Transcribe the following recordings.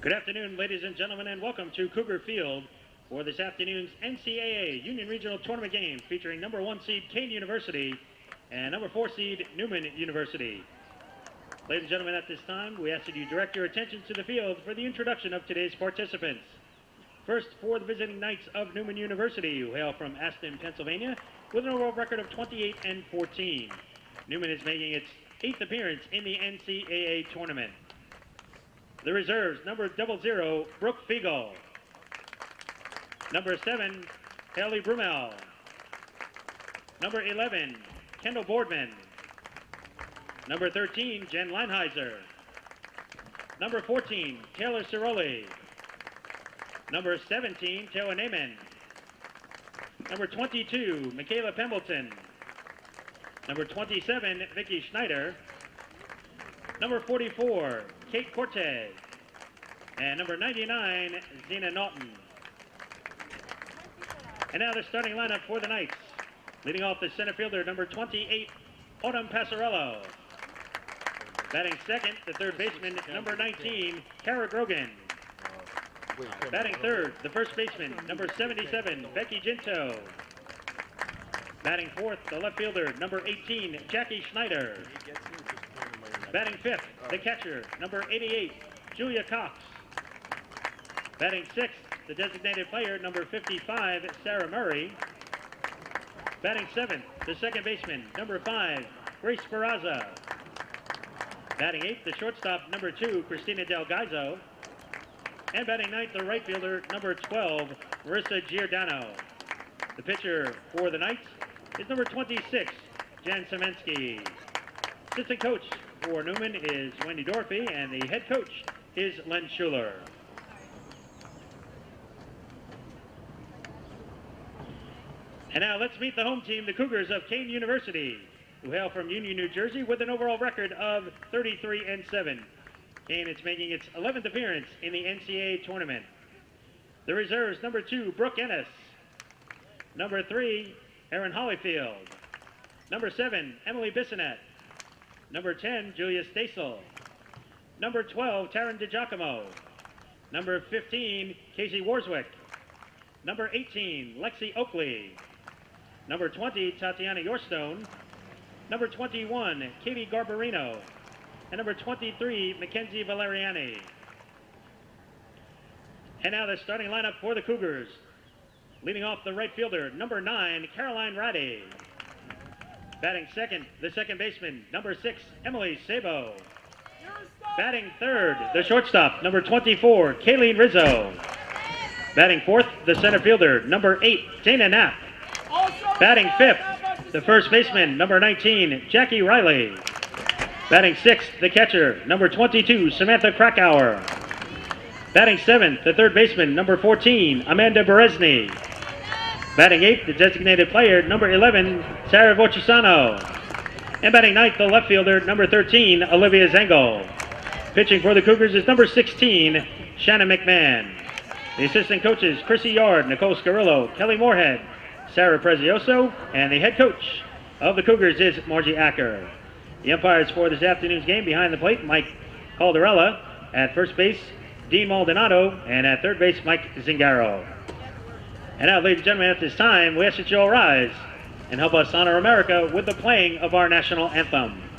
Good afternoon, ladies and gentlemen, and welcome to Cougar Field for this afternoon's NCAA Union Regional Tournament game featuring number 1 seed Kean University and number 4 seed Neumann University. Ladies and gentlemen, at this time, we ask that you direct your attention to the field for the introduction of today's participants. First, for the visiting Knights of Neumann University, who hail from Aston, Pennsylvania, with an overall record of 28-14. Neumann is making its 8th appearance in the NCAA tournament. The reserves, number 00, Brooke Fiegel. Number 7, Haley Brumel. Number 11, Kendall Boardman. Number 13, Jen Leinheiser. Number 14, Taylor Ciroli. Number 17, Taylor Neumann. Number 22, Michaela Pembleton. Number 27, Vicky Schneider. Number 44, Kate Corte. And number 99, Zena Naughton. And now the starting lineup for the Knights. Leading off the center fielder, number 28, Autumn Passarello. Batting second, the third baseman, number 19, Kara Grogan. Batting third, the first baseman, number 77, Becky Ginto. Batting fourth, the left fielder, number 18, Jackie Schneider. Batting fifth, the catcher, number 88, Julia Cox. Batting sixth, the designated player, number 55, Sarah Murray. Batting seventh, the second baseman, number 5, Grace Barraza. Batting eighth, the shortstop, number 2, Christina Del Gaizo. And batting ninth, the right fielder, number 12, Marissa Giordano. The pitcher for the Knights is number 26, Jan Semensky. Assistant coach for Neumann is Wendy Dorothy, and the head coach is Len Schuler. And now let's meet the home team, the Cougars of Kean University, who hail from Union, New Jersey, with an overall record of 33-7. Kean is making its 11th appearance in the NCAA tournament. The reserves, number 2, Brooke Ennis. Number 3, Erin Hollyfield. Number 7, Emily Bissonette. Number 10, Julia Stasel. Number 12, Taryn DiGiacomo. Number 15, Casey Warswick. Number 18, Lexi Oakley. Number 20, Tatiana Yorstone. Number 21, Katie Garbarino. And number 23, Mackenzie Valeriani. And now the starting lineup for the Cougars. Leading off the right fielder, number 9, Caroline Ratty. Batting second, the second baseman, number 6, Emily Sabo. Batting third, the shortstop, number 24, Kayleen Rizzo. Batting fourth, the center fielder, number 8, Dana Knapp. Batting fifth, the first baseman, number 19, Jackie Riley. Batting sixth, the catcher, number 22, Samantha Krakauer. Batting seventh, the third baseman, number 14, Amanda Berezny. Batting eighth, the designated player, number 11, Sarah Vochisano. And batting ninth, the left fielder, number 13, Olivia Zengel. Pitching for the Cougars is number 16, Shannon Mcmahon. The assistant coaches, Chrissy Yard, Nicole Scarillo, Kelly Moorhead, Sarah Prezioso, and the head coach of the Cougars is Margie Acker. The umpires for this afternoon's game behind the plate, Mike Caldarella. At first base, Dean Maldonado, and at third base, Mike Zingaro. And now, ladies and gentlemen, at this time, we ask that you all rise and help us honor America with the playing of our national anthem.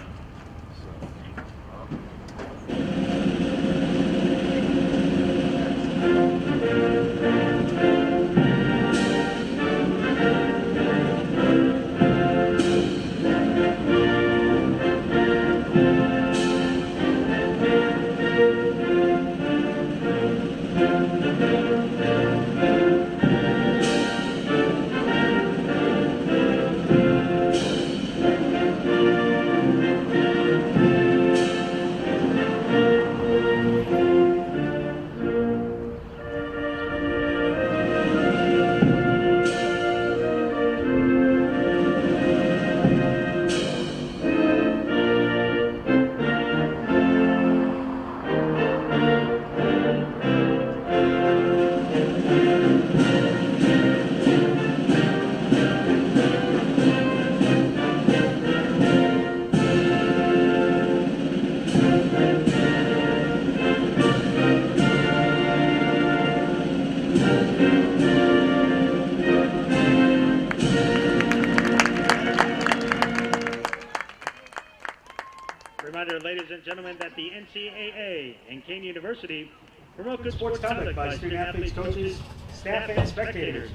NCAA and Kean University promote good sports conduct by student athletes, coaches, staff, and spectators.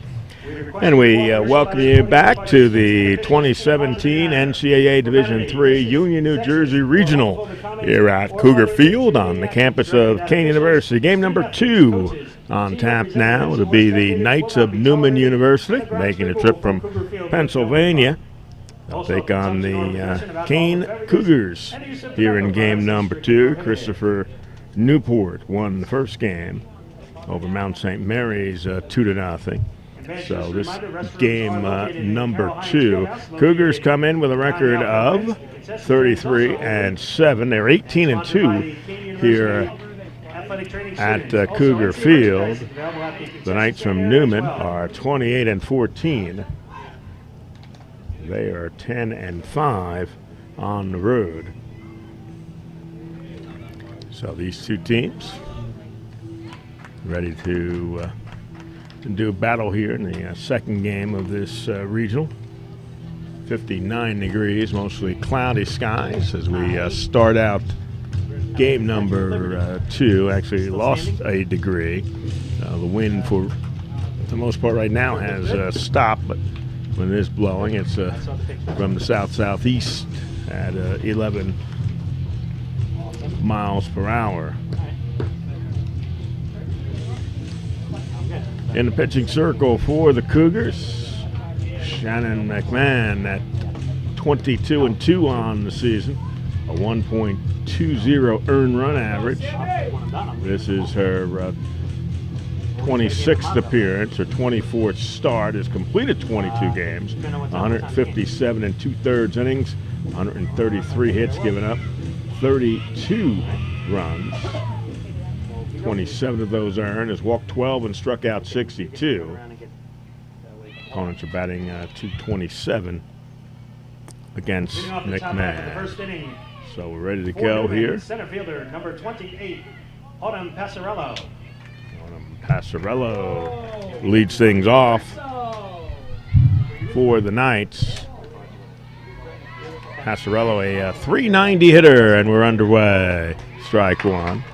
And we welcome you back to the 2017 NCAA Division III Union, New Jersey Regional here at Cougar Field on the campus of Kean University. Game number 2 on tap now. It'll be the Knights of Neumann University making a trip from Pennsylvania. They'll take on the Kean Cougars here in game number 2. Christopher Newport won the first game over Mount St. Mary's 2-0. So this game number 2, Cougars come in with a record of 33-7. They're 18-2 here at Cougar Field. The Knights from Neumann are 28-14. They are 10-5 on the road. So these two teams ready to do battle here in the second game of this regional. 59 degrees, mostly cloudy skies as we start out game number 2. Actually lost a degree. The wind for the most part right now has stopped, but when it is blowing, it's from the south-southeast at 11 miles per hour. In the pitching circle for the Cougars, Shannon Mcmahon at 22-2 on the season, a 1.20 earned run average. This is her 26th appearance, her 24th start, has completed 22 games, 157 2/3 innings, 133 hits given up, 32 runs. 27 of those earned, has walked 12 and struck out 62. Opponents are batting .227 against McMahon. So we're ready to go here. Center fielder number 28, Autumn Passarello. Passarello leads things off for the Knights. Passarello, a .390 hitter, and we're underway. Strike one.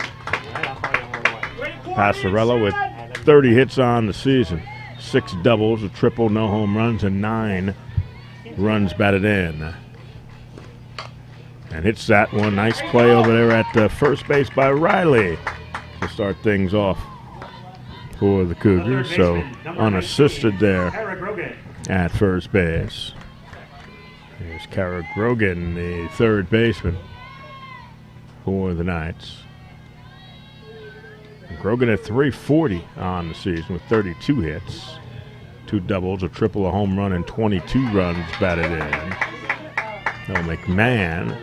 Passarello with 30 hits on the season, 6 doubles, a triple, no home runs, and 9 runs batted in. And hits that one. Nice play over there at first base by Riley to start things off for the Cougars. So unassisted there at first base. Here's Kara Grogan, the third baseman for the Knights. Grogan at .340 on the season with 32 hits, 2 doubles, a triple, a home run, and 22 runs batted in. So McMahon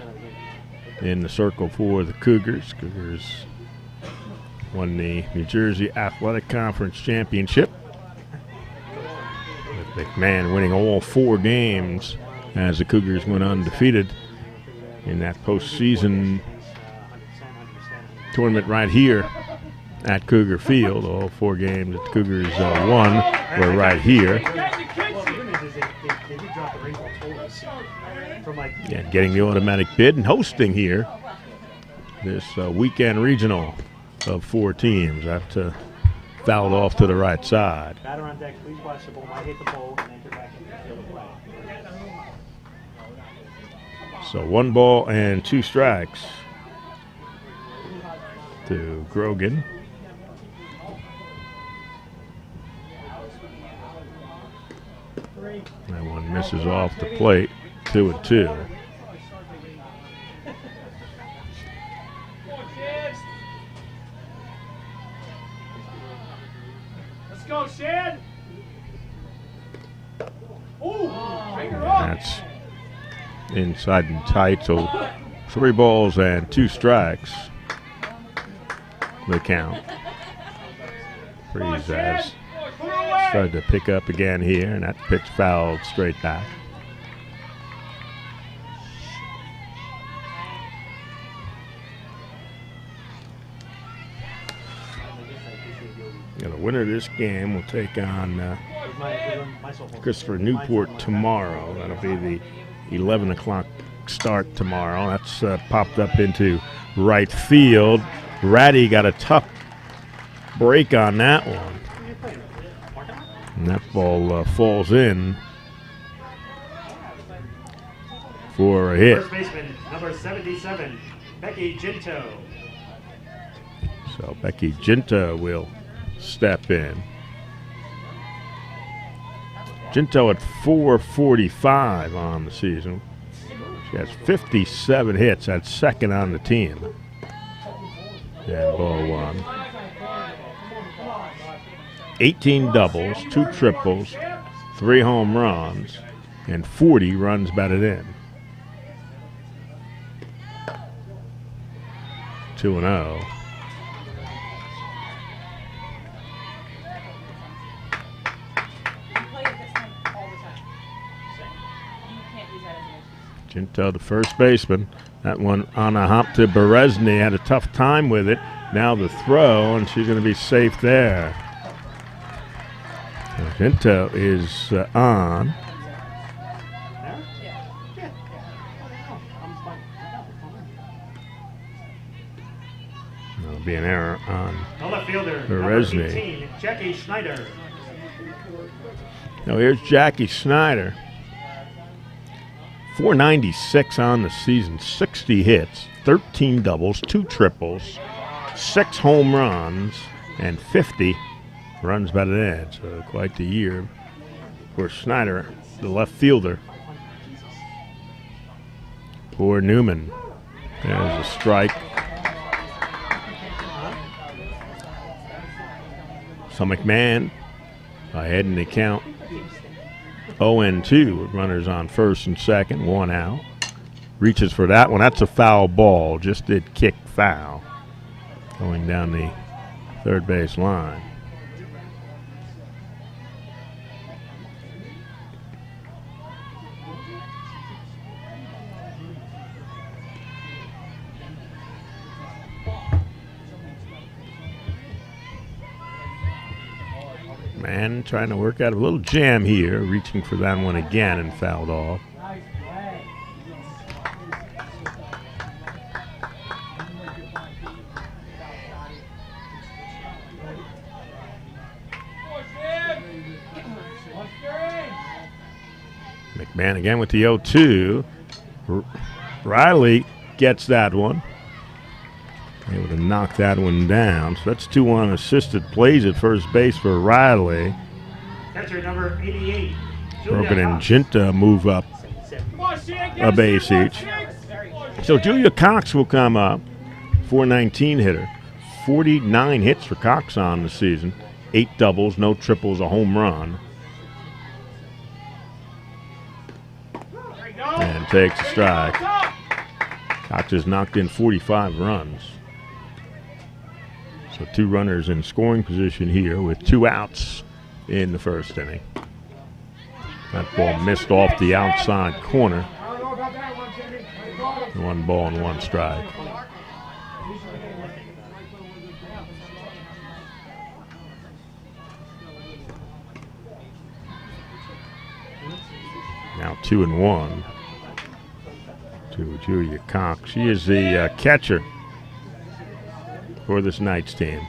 in the circle for the Cougars. Cougars won the New Jersey Athletic Conference Championship, with McMahon winning all 4 games as the Cougars went undefeated in that postseason tournament right here at Cougar Field. All 4 games that the Cougars won were right here. Yeah, getting the automatic bid and hosting here this weekend regional of 4 teams. That fouled off to the right side. Batter on deck, please watch the ball. Might hit the pole and enter back in the field of play. So 1 ball and 2 strikes to Grogan. That one misses off the plate, 2-2. Let's go, Shad. That's inside and tight, so 3 balls and 2 strikes. The count. Freeze has started to pick up again here, and that pitch fouled straight back. And the winner of this game will take on Christopher Newport tomorrow. That'll be the 11 o'clock start tomorrow. That's popped up into right field. Ratty got a tough break on that one. And that ball falls in for a hit. First baseman, number 77, Becky Ginto. So Becky Ginto will step in. Ginto at 445 on the season. She has 57 hits. That's second on the team. And ball one. 18 doubles, 2 triples, 3 home runs, and 40 runs batted in. 2-0. Ginto, the first baseman. That one on a hop to Berezny. Had a tough time with it. Now the throw, and she's going to be safe there. So Ginto is on. There'll be an error on Berezny. Jackie Schneider. Now here's Jackie Schneider. 496 on the season, 60 hits, 13 doubles, 2 triples, 6 home runs, and 50 runs batted in. So quite the year for Schneider, the left fielder. For Neumann. There's a strike. So McMahon ahead in the count. 0-2 with runners on first and second, 1 out. Reaches for that one. That's a foul ball. Just did kick foul. Going down the third base line. Man trying to work out a little jam here, reaching for that one again and fouled off. McMahon again with the 0-2. Riley gets that one. Able to knock that one down. So that's 2 unassisted plays at first base for Riley. Catcher number 88. Broken and Ginta move up a base each. So Julia Cox will come up. 419 hitter. 49 hits for Cox on the season. 8 doubles, no triples, a home run. And takes a strike. Cox has knocked in 45 runs. So 2 runners in scoring position here with 2 outs in the first inning. That ball missed off the outside corner. 1 ball and 1 strike. Now 2-1 to Julia Cox. She is the catcher for this Knights team.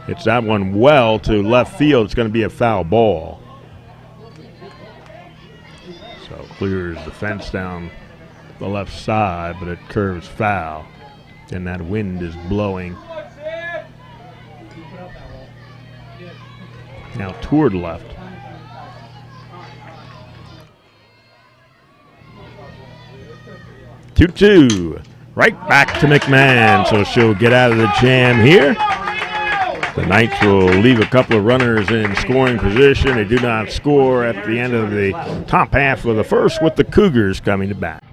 Hits that one well to left field. It's going to be a foul ball. So clears the fence down the left side, but it curves foul. And that wind is blowing now toward left. 2-2. Right back to McMahon, so she'll get out of the jam here. The Knights will leave a couple of runners in scoring position. They do not score at the end of the top half of the first, with the Cougars coming to bat.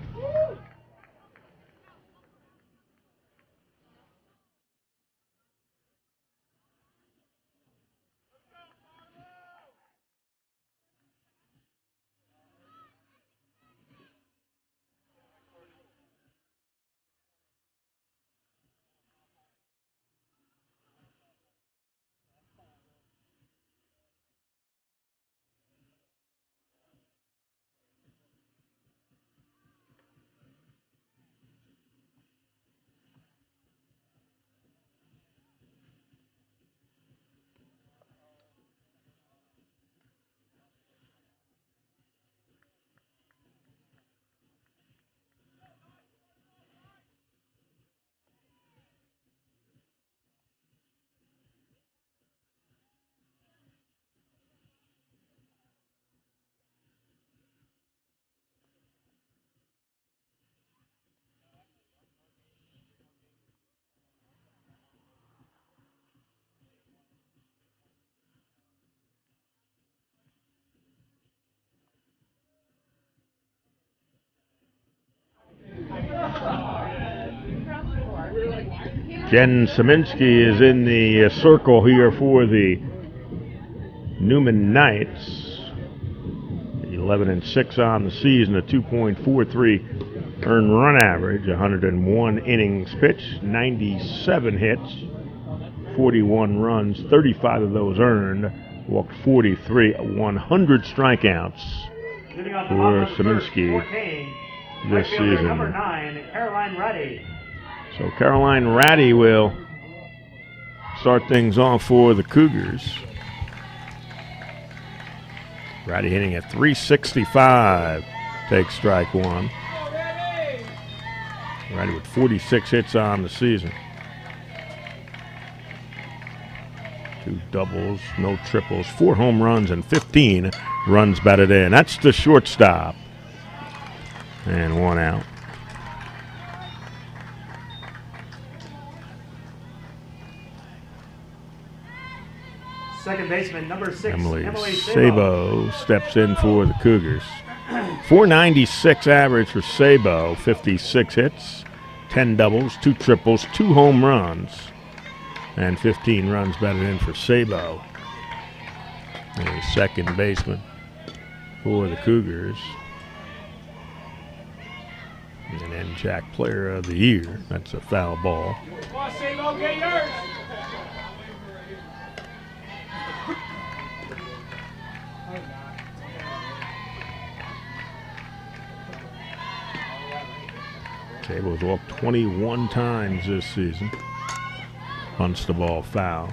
Jen Saminsky is in the circle here for the Neumann Knights. 11-6 on the season, a 2.43 earned run average, 101 innings pitched, 97 hits, 41 runs, 35 of those earned, walked 43, 100 strikeouts for Saminsky this season. Number 9, Caroline Ratty. So Caroline Ratty will start things off for the Cougars. Ratty hitting at .365, takes strike one. Ratty with 46 hits on the season. 2 doubles, no triples, 4 home runs, and 15 runs batted in. That's the shortstop. And 1 out. Second baseman, number 6, Emily Sabo steps in for the Cougars. .496 average for Sabo, 56 hits, 10 doubles, 2 triples, 2 home runs, and 15 runs batted in for Sabo. A second baseman for the Cougars. And NCAA Player of the Year. That's a foul ball. Come on, Sabo, get yours. Sabo's walked 21 times this season. Punts the ball foul.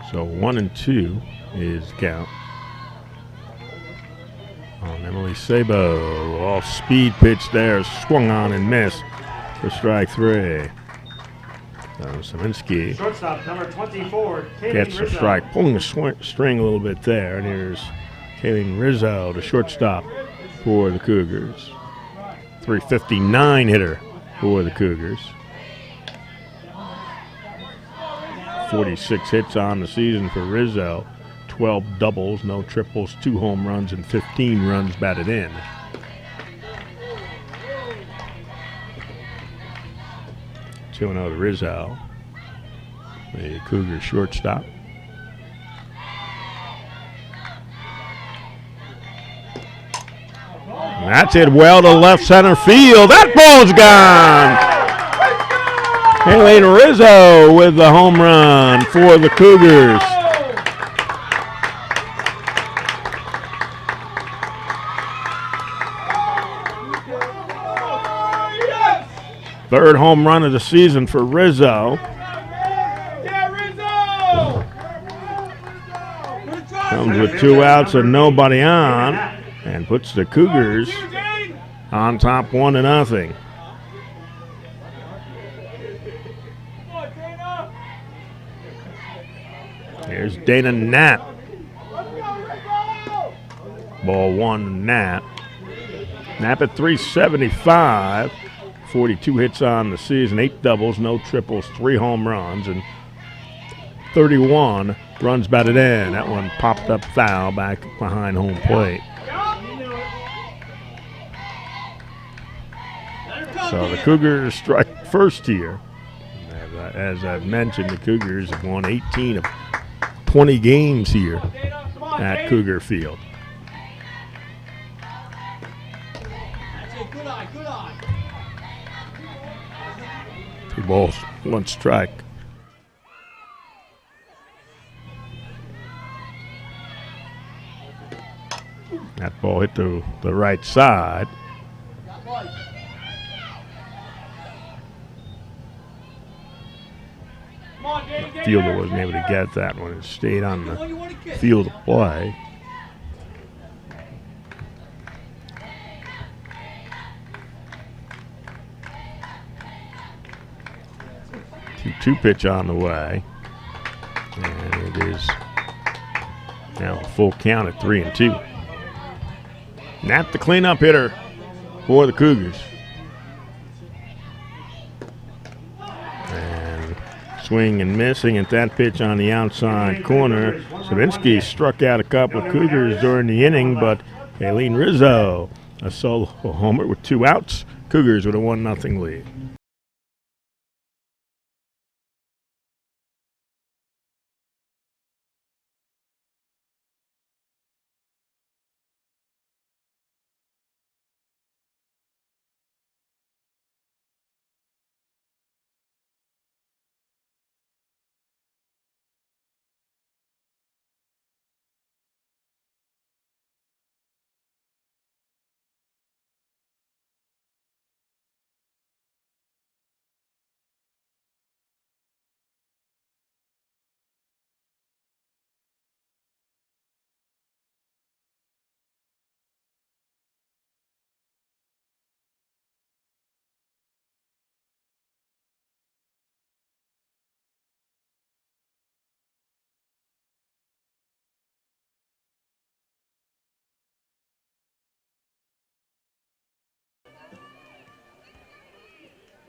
So 1-2 is the count on Emily Sabo. Off speed pitch there, swung on and missed for strike 3. Saminsky shortstop, number 24, gets a strike, pulling the string a little bit there. And here's Kayleen Rizzo, the shortstop for the Cougars. .359 hitter for the Cougars. 46 hits on the season for Rizzo. 12 doubles, no triples, 2 home runs, and 15 runs batted in. Two and 0 to Rizzo, the Cougar shortstop. And that's it well to left center field. That ball's gone. Kayleen Rizzo with the home run for the Cougars. Third home run of the season for Rizzo. Comes with 2 outs and nobody on, and puts the Cougars on top 1-0. Here's Dana Knapp. Ball 1 Knapp. Knapp at .375. 42 hits on the season, 8 doubles, no triples, 3 home runs, and 31 runs batted in. That one popped up foul back behind home plate. So the Cougars strike first here. As I've mentioned, the Cougars have won 18 of 20 games here at Cougar Field. Two balls, 1 strike. That ball hit the right side. The fielder wasn't able to get that one. It stayed on the field of play. Two pitch on the way, and it is now a full count at 3-2. Knapp the cleanup hitter for the Cougars, and Swing and missing at that pitch on the outside corner. Savinsky struck out a couple of Cougars during the inning, but Aileen Rizzo, a solo homer with 2 outs. Cougars with a 1-0 lead.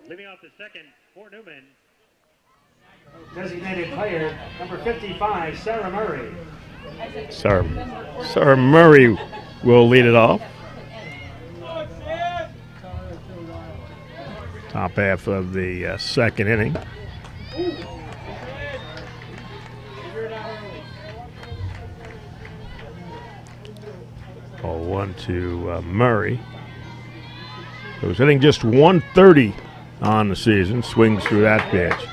Leading off the second for Neumann. Designated player, number 55, Sarah Murray. Sarah Murray will lead it off. Top half of the second inning. Ball 1 to Murray. Who's hitting just 130 on the season. Swings through that pitch.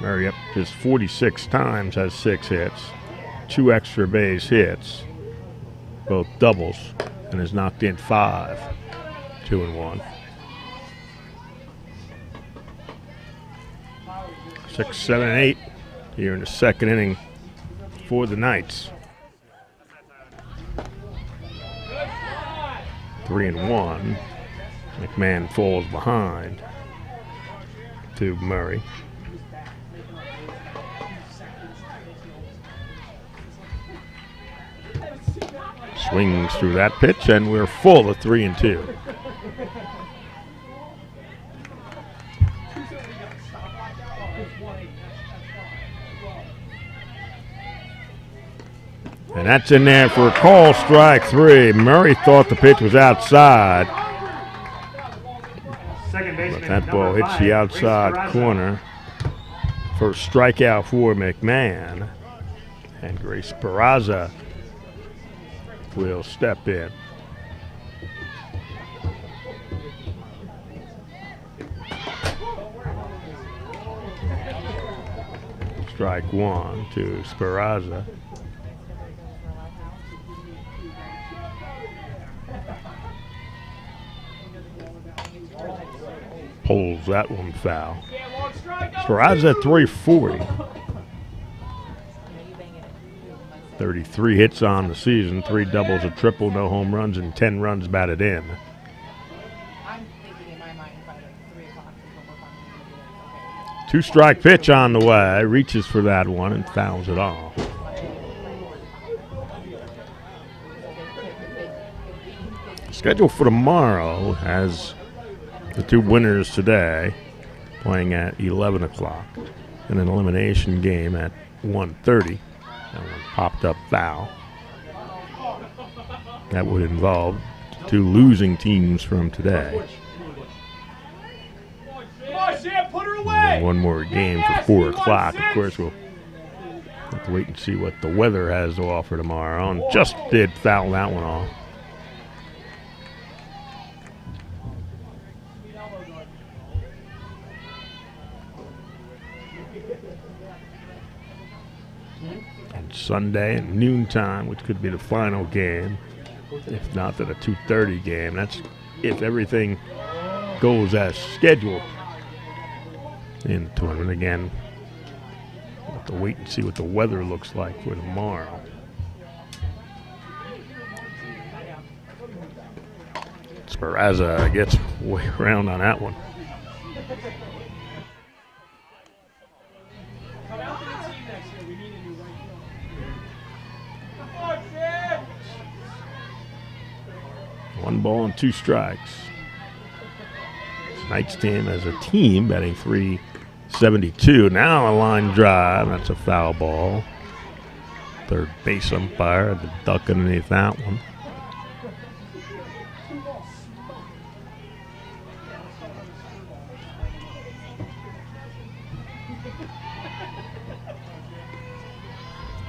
Murray up just 46 times, has 6 hits, 2 extra base hits, both doubles, and has knocked in 5, 2 and 1. 6, 7, and 8 here in the second inning for the Knights. 3 and 1. McMahon falls behind to Murray. Swings through that pitch, and we're full of 3 and 2. And that's in there for a call, strike 3. Murray thought the pitch was outside, but that ball hits the outside corner. First strikeout for McMahon, and Grace Peraza will step in. Strike 1 to Peraza. Pulls that one foul. Peraza at 340. 33 hits on the season, 3 doubles, a triple, no home runs, and 10 runs batted in. Two-strike pitch on the way. Reaches for that one and fouls it off. Schedule for tomorrow has the 2 winners today playing at 11 o'clock and an elimination game at 1:30. That one popped up foul. That would involve 2 losing teams from today. And one more game for 4 o'clock. Of course, we'll have to wait and see what the weather has to offer tomorrow. And just did foul that one off. Sunday at noontime, which could be the final game, if not at a 2:30 game. That's if everything goes as scheduled in the tournament. Again, we'll have to wait and see what the weather looks like for tomorrow. Peraza gets way around on that one. One ball and 2 strikes. Knights team as a team batting .372. Now a line drive. That's a foul ball. Third base umpire had to duck underneath that one.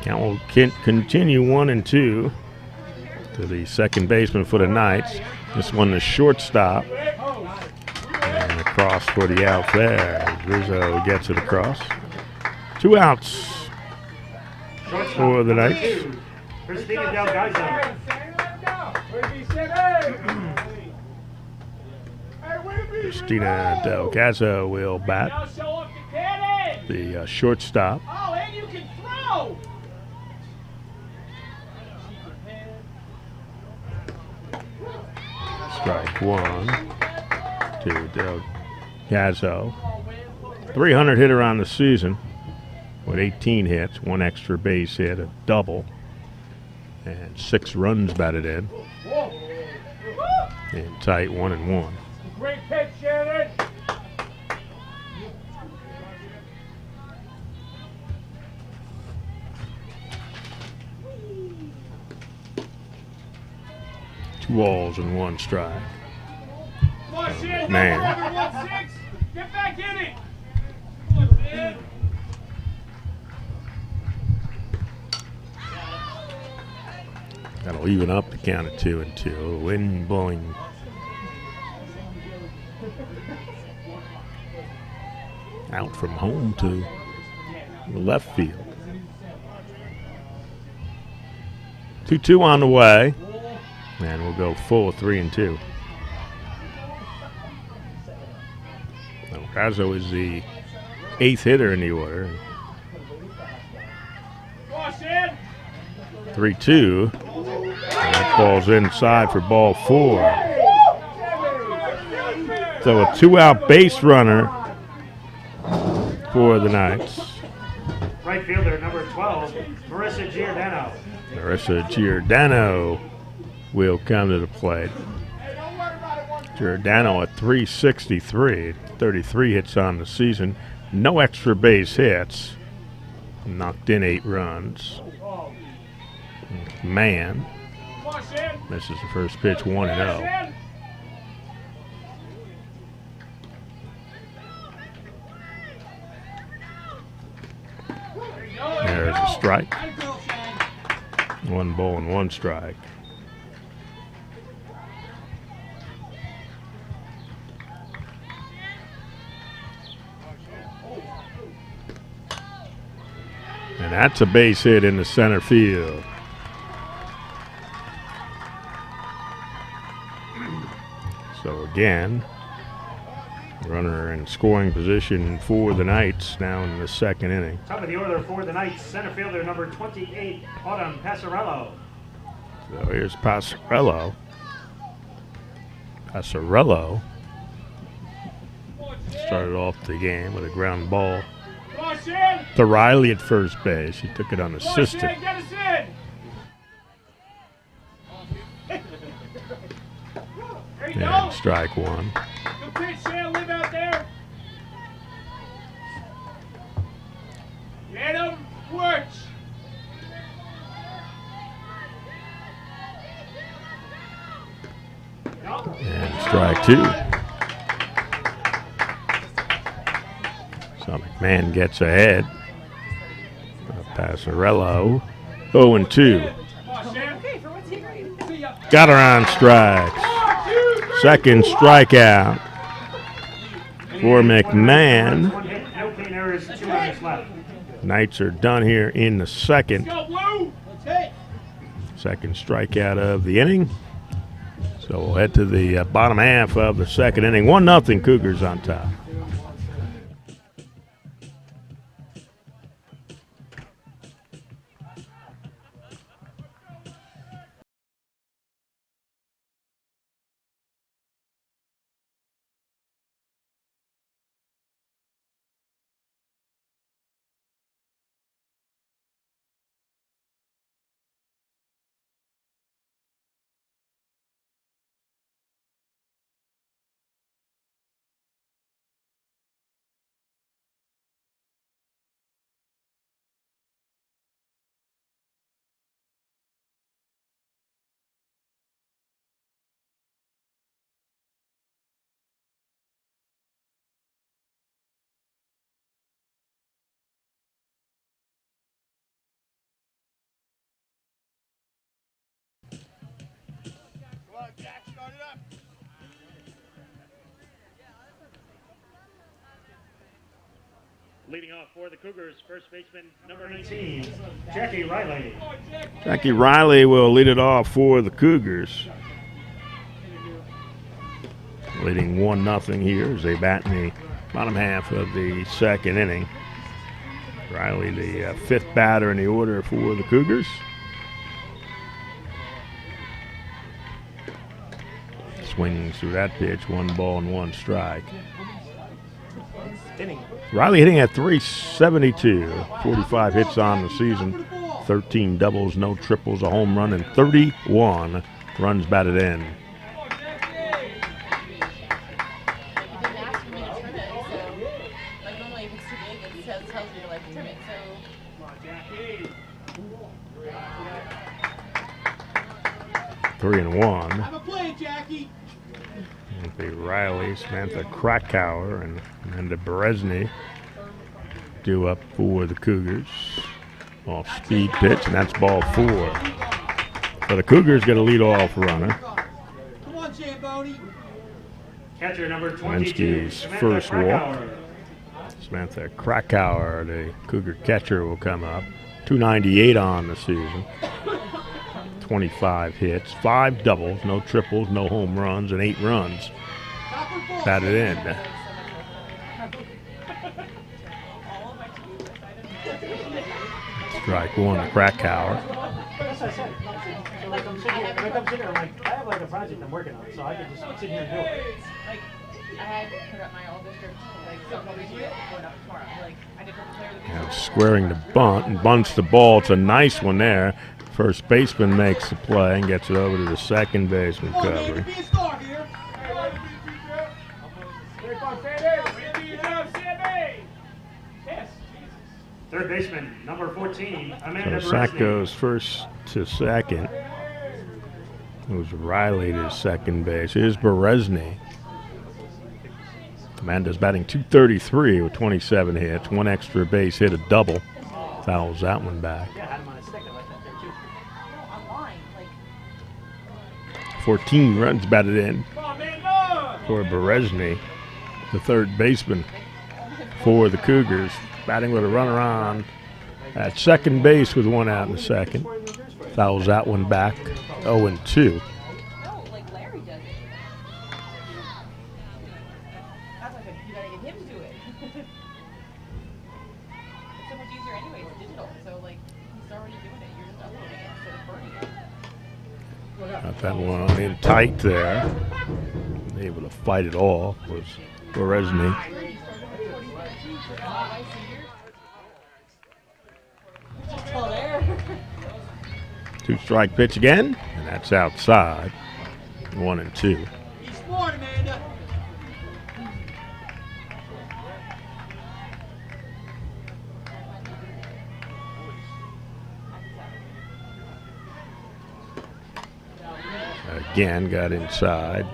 Count will continue 1-2 to the second baseman for the Knights. This one the shortstop. And across for the out there. Rizzo gets it across. 2 outs for the Knights. Christina Del Gaizo. Christina Del Gaizo will bat. The shortstop. Oh, and you can throw! Strike one to Del Gaizo. 300 hitter on the season with 18 hits, 1 extra base hit, a double, and 6 runs batted in. In tight 1-1. Great pitch, Shannon! Two balls and 1 strike. Come on, Shannon! Man. 1-6! Get back in it! Come on, man! That'll even up the count at 2-2. Wind blowing. Out from home to the left field. 2-2 on the way. And we'll go full 3-2. Rizzo is the 8th hitter in the order. 3-2. And that ball's inside for ball 4. So a 2-out base runner for the Knights. Right fielder, number 12, Marissa Giordano. Marissa Giordano will come to the plate. Giordano at .363, 33 hits on the season. No extra base hits. Knocked in 8 runs. Man. This is the first pitch, 1-0. There's a strike. 1 ball and 1 strike. And that's a base hit in the center field. So again, runner in scoring position for the Knights now in the 2nd inning. Top of the order for the Knights, center fielder, number 28, Autumn Passarello. So here's Passarello. Passarello started off the game with a ground ball to Riley at first base. He took it unassisted. And strike 1. Good pitch, Shannon. Live out there. Get him. Works. And strike 2. So McMahon gets ahead. Passarello, 0-2. Got her on strikes. 2nd strikeout for McMahon. No clean errors, 2 runners left. Knights are done here in the 2nd. 2nd strikeout of the inning. So we'll head to the bottom half of the 2nd inning. 1-0 Cougars on top. Leading off for the Cougars, first baseman, number 19, Jackie Riley. Jackie Riley will lead it off for the Cougars. Leading 1-0 here as they bat in the bottom half of the second inning. Riley, the fifth batter in the order for the Cougars. Swings through that pitch, 1 ball and 1 strike. Riley hitting at .372, 45 hits on the season, 13 doubles, no triples, a home run, and 31 runs batted in. Three and one. Have a play, Jackie. It'll be Riley, Samantha Krakauer, and Amanda Berezny due up for the Cougars. Off speed pitch, and that's ball 4. So the Cougars get a leadoff runner. Come on, Zamboni. Catcher number 22, Kaminsky's Samantha first Krakauer. walk. Samantha Krakauer, the Cougar catcher, will come up. 298 on the season. 25 hits, 5 doubles, no triples, no home runs, and 8 runs batted in. Strike 1 to Krakauer. That's what I said. So like I'm sitting here, I'm like, I have like a project I'm working on, so I can just sit here and do it. Like, I had put up my all district, like, softball this week, going up tomorrow. Like, I did prepare the And squaring the bunt and bunts the ball. It's a nice one there. First baseman makes the play and gets it over to the second baseman Come on, man. cover. Be a star here. Third baseman number 14, Amanda So Sack Berezny. goes first to second. Moves Riley to second base. Here's Berezny. Amanda's batting .233 with 27 hits, 1 extra base hit, a double. Fouls that one back. Yeah, I had him on a stick. I like that there too. online, like, 14 runs batted in Come on, man. Go. for Berezny, the third baseman for the Cougars, batting with a runner on at second base with 1 out in the second. Fouls that one back, 0-2. no, like Larry does it. That's like you gotta get him to do it. It's so much easier anyway, it's digital. So, like, he's already doing it. You're just uploading it instead of burning it. Got that one in tight there. Able to fight it off was Berezny. Oh, there. 2-strike pitch again, and that's outside. 1-2. Be smart, Amanda. Again, got inside.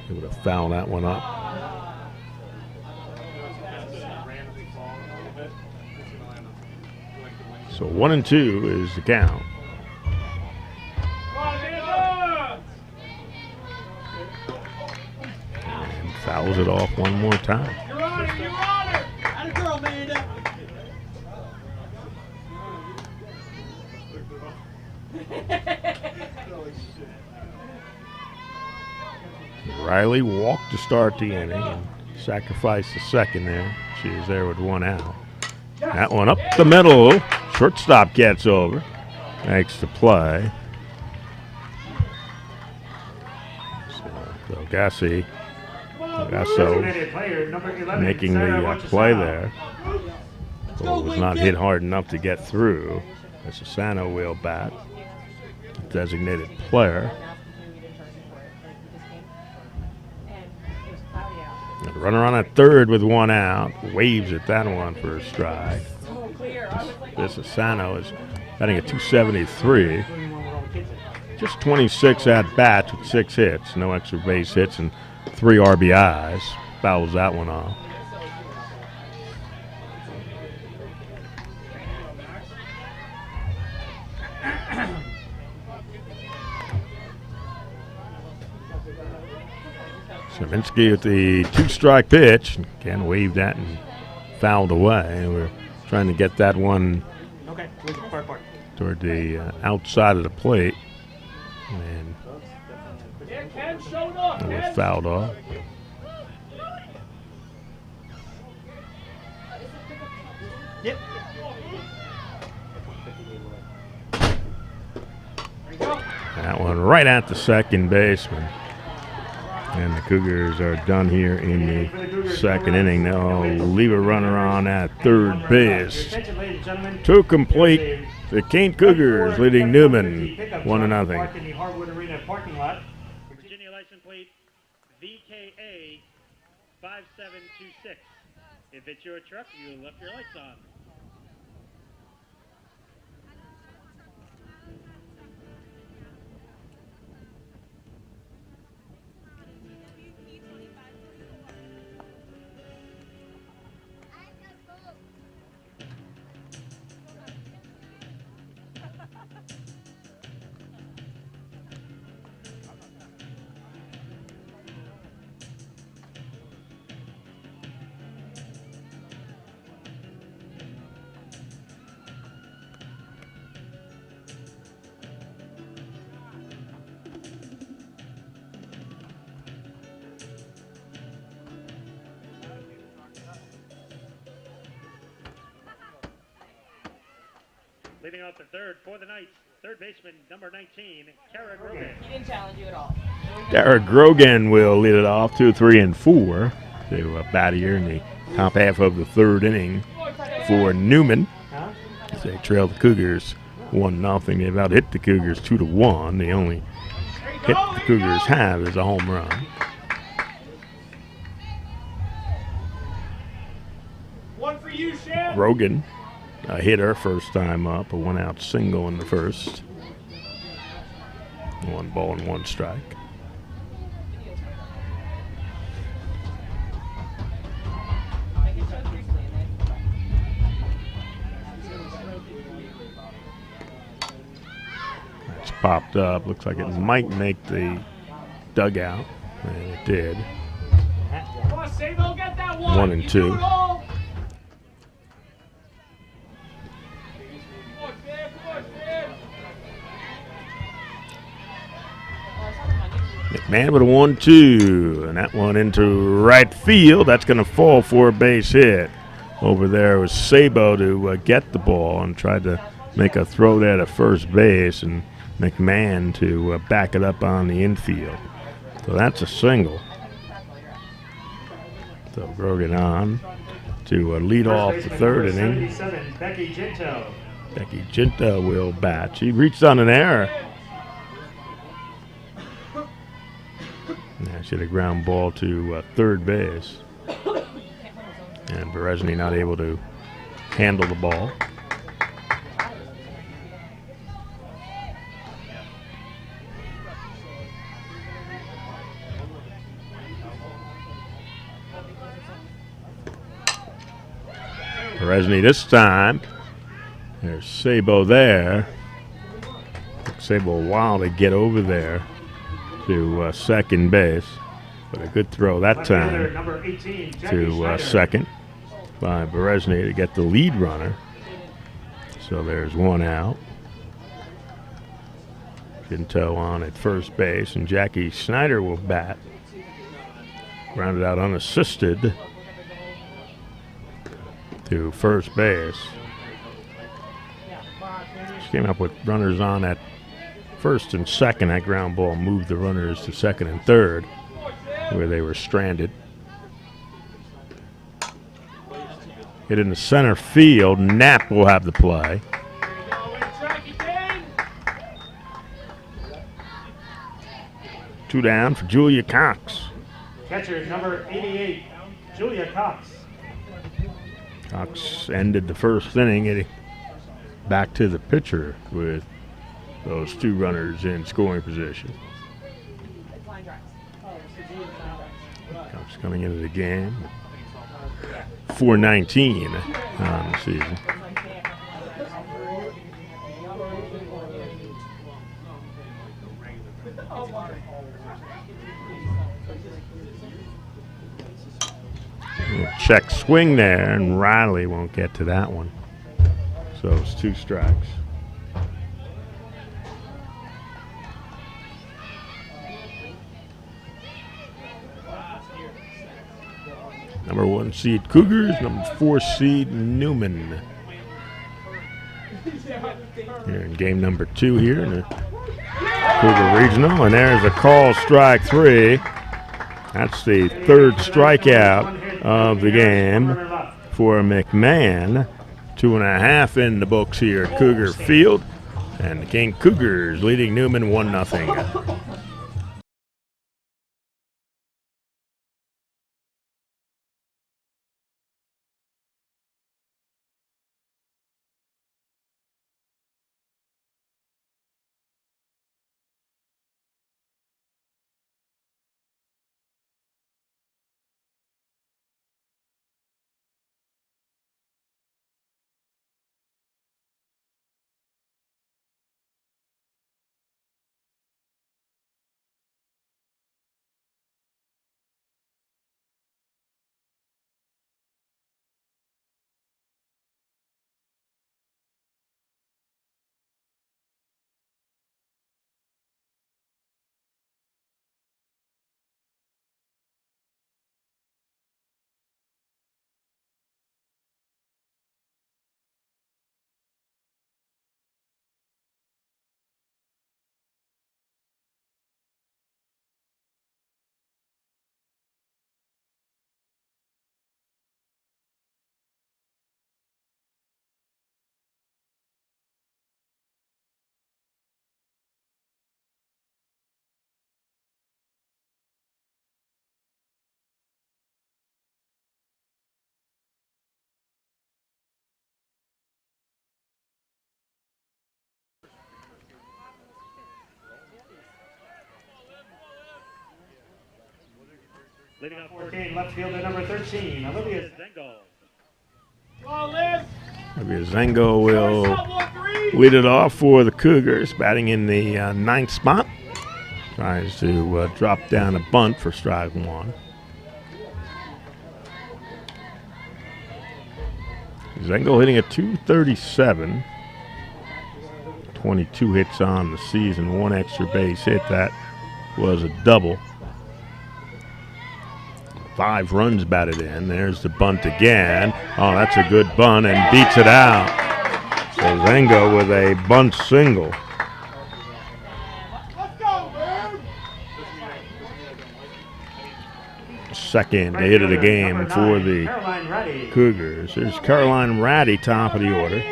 Able to foul that one up. So 1-2 is the count. Come on, Amanda. And fouls it off one more time. You're on it. You're on it. Atta girl, Amanda. Riley walked to start the inning and sacrificed the second there. She is there with 1 out. That one up the middle. Shortstop gets over. Makes the play. So Gasso Designated player number 11, making Sarah the Wachusano. play there. Let's But go, it was not Lincoln. hit hard enough to get through. That's a Sano wheel bat. Designated player. And runner on at third with 1 out. Waves at that one for a strike. This is Sano is batting at .273. Just 26 at bats with 6 hits. No extra base hits and 3 RBIs. Fouls that one off. Kaminsky with the 2-strike pitch. Again, waved that and fouled away. We're trying to get that one Okay. Park. toward the outside of the plate. And Yeah, Ken showed up. it was Ken. fouled off. Yep. That one right at the second baseman. And the Cougars are done here in the second inning. They'll leave a runner on at third base. Attention, ladies and gentlemen. To complete the Kean Cougars leading Neumann 1-0. Parked in the Hardwood Arena parking lot. Virginia license plate VKA 5726. If it's your truck, you left your lights on. Leading off the third for the Knights, third baseman, number 19, Kara Grogan. He didn't challenge you at all. Derek Grogan will lead it off 2, 3, and 4 to bat here in the top half of the third inning for Neumann. As they trail the Cougars 1-0. They've out hit the Cougars 2-1. The only hit the Cougars have is a home run. One for you, Shan. Grogan, a hitter, first time up, a 1-out single in the first. 1 ball and 1 strike. That's popped up. Looks like it might make the dugout, and it did. Come on, Sabo, get that one. 1 and You 2. do it all. Come on, Shan. Come on, Shan. McMahon with a 1-2, and that one into right field. That's going to fall for a base hit. Over there was Sabo to get the ball and tried to make a throw there to first base, and McMahon to back it up on the infield. So that's a single. So Grogan on to lead off the third inning. 77, Becky Ginto. Becky Ginto will bat. She reached on an error. She had a ground ball to third base. And Berezny not able to handle the ball. Berezny this time. There's Sabo there. Took Sabo a while to get over there to second base, but a good throw that time Number 18, to second by Berezny to get the lead runner. So there's 1 out. Ginto on at first base, and Jackie Snyder will bat. Grounded out unassisted to first base. She came up with runners on at first and second. That ground ball moved the runners to second and third, where they were stranded. Hit in the center field. Knapp will have the play. Two down for Julia Cox. Catcher number 88, Julia Cox. Cox ended the first inning, getting back to the pitcher with those 2 runners in scoring position. Cox coming into the game, 419 on the season. check swing there, and Riley won't get to that one. So it's 2 strikes. Number 1 seed Cougars, number 4 seed Neumann. Here in game number 2 here in the Cougar Regional, and there's a call, strike 3. That's the 3rd strikeout of the game for McMahon. 2.5 in the books here at Cougar Field, and the Kean Cougars leading Neumann 1-0. Leading off 14, left fielder number 13, Olivia Zengo. Maybe Zengo will lead it off for the Cougars, batting in the 9th spot. Tries to drop down a bunt for strike 1. Zengo hitting a .237. 22 hits on the season, 1 extra base hit. That was a double. 5 runs batted in. There's the bunt again. Oh, that's a good bunt, and beats it out. So Zengo with a bunt single. Second hit of the game for the Cougars. There's Caroline Ratty, top of the order.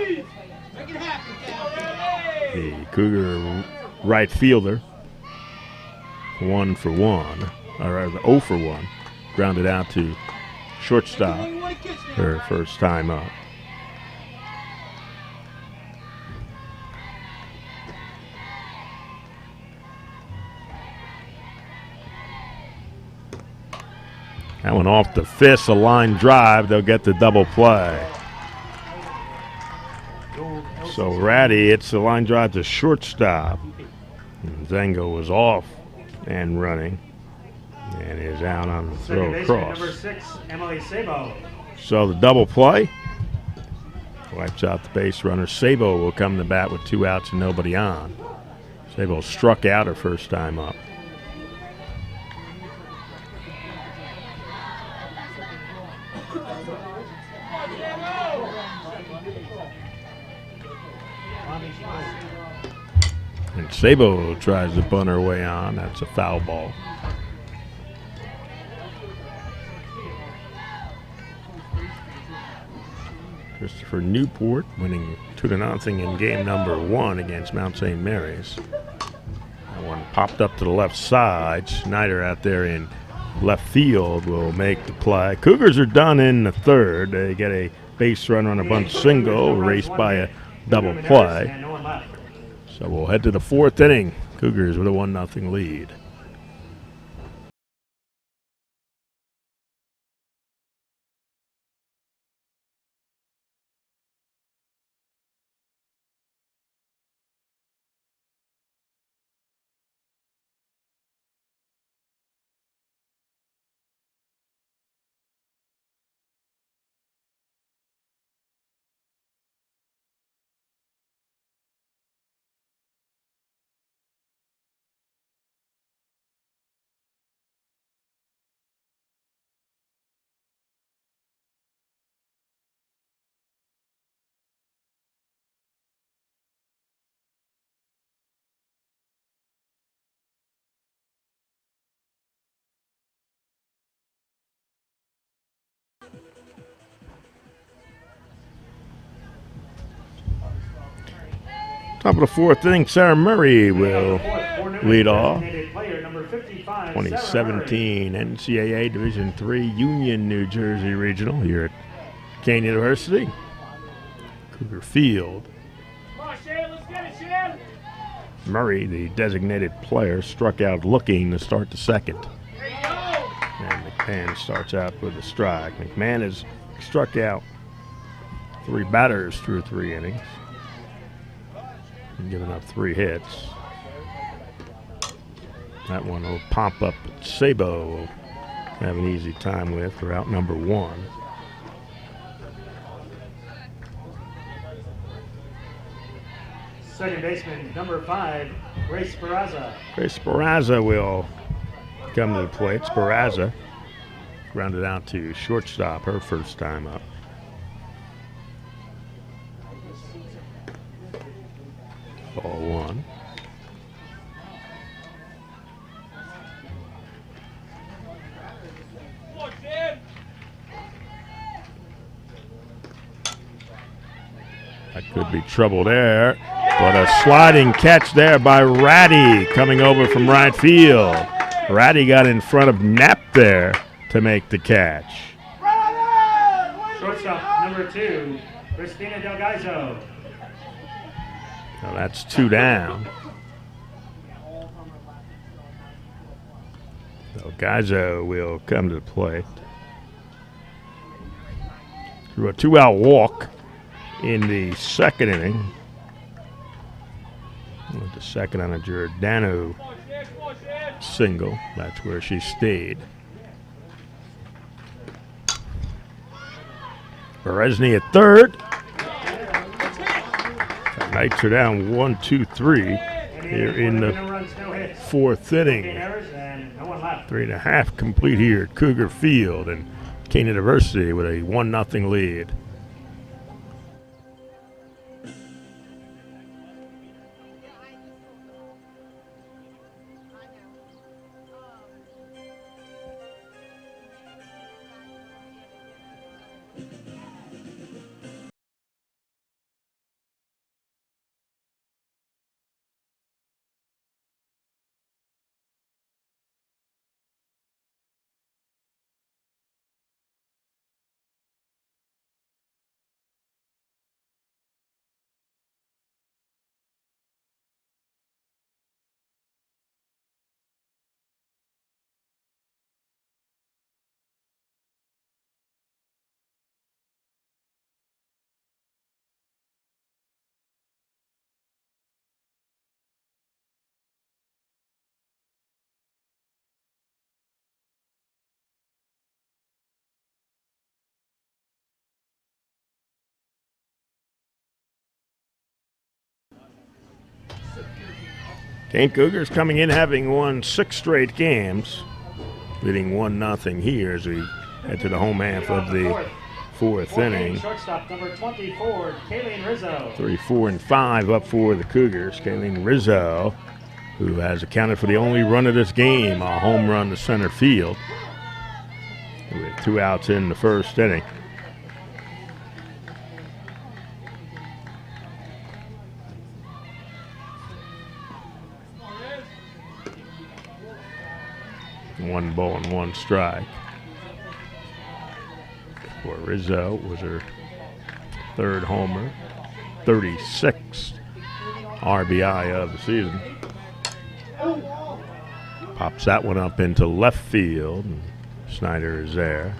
The Cougar right fielder. 1 for 1, or 0 for 1. Grounded out to shortstop her first time up. That one off the fist, a line drive. They'll get the double play. So Ratty hits the line drive to shortstop. And Zengo was off and running. And is out on the throw across. Number 6, Emily Sabo. So the double play wipes out the base runner. Sabo will come to bat with 2 outs and nobody on. Sabo struck out her first time up. And Sabo tries to bunt her way on. That's a foul ball. Christopher Newport winning 2-0 in game number 1 against Mount St. Mary's. That one popped up to the left side. Schneider out there in left field will make the play. Cougars are done in the 3rd. They get a base runner on a bunt single, raced by a double play. So we'll head to the 4th inning. Cougars with a 1-0 lead. Top of the fourth inning, Sarah Murray will lead off. Player number 55, 2017 NCAA Division III Union New Jersey Regional here at Kean University. Cougar Field. Come on, Shan, let's get it, Shan. Murray, the designated player, struck out looking to start the second. There you go. And McMahon starts out with a strike. McMahon has struck out 3 batters through 3 innings and given up 3 hits. That one will pop up. Sabo will have an easy time with for out number 1. Second baseman, number 5, Grace Barraza. Grace Barraza will come to the plate. Barraza grounded out to shortstop her first time up. Ball 1. Come on, Shan. That could be trouble there, but a sliding catch there by Ratty coming over from right field. Ratty got in front of Knapp there to make the catch. Shortstop, number 2, Christina Delgaizo. Now that's 2 down. Delgaizo will come to the plate. Threw a 2-out walk in the second inning. With the second on a Giordano Come on, Shan. Come on, Shan. single. That's where she stayed. Beresny at third. Knights are down 1, 2, 3 here in the No runs, no hits. 4th inning. Errors and no one left. 3.5 complete here at Cougar Field, and Kean University with a 1-0 lead. Kean Cougars coming in having won 6 straight games, leading 1-0 here as we head to the home half of the 4th inning. Shortstop, number 24, Kayleen Rizzo. 3, 4, and 5 up for the Cougars. Kayleen Rizzo, who has accounted for the only run of this game, a home run to center field, with 2 outs in the 1st inning. One ball and 1 strike. For Rizzo was her 3rd homer, 36th RBI of the season. Pops that one up into left field. And Snyder is there.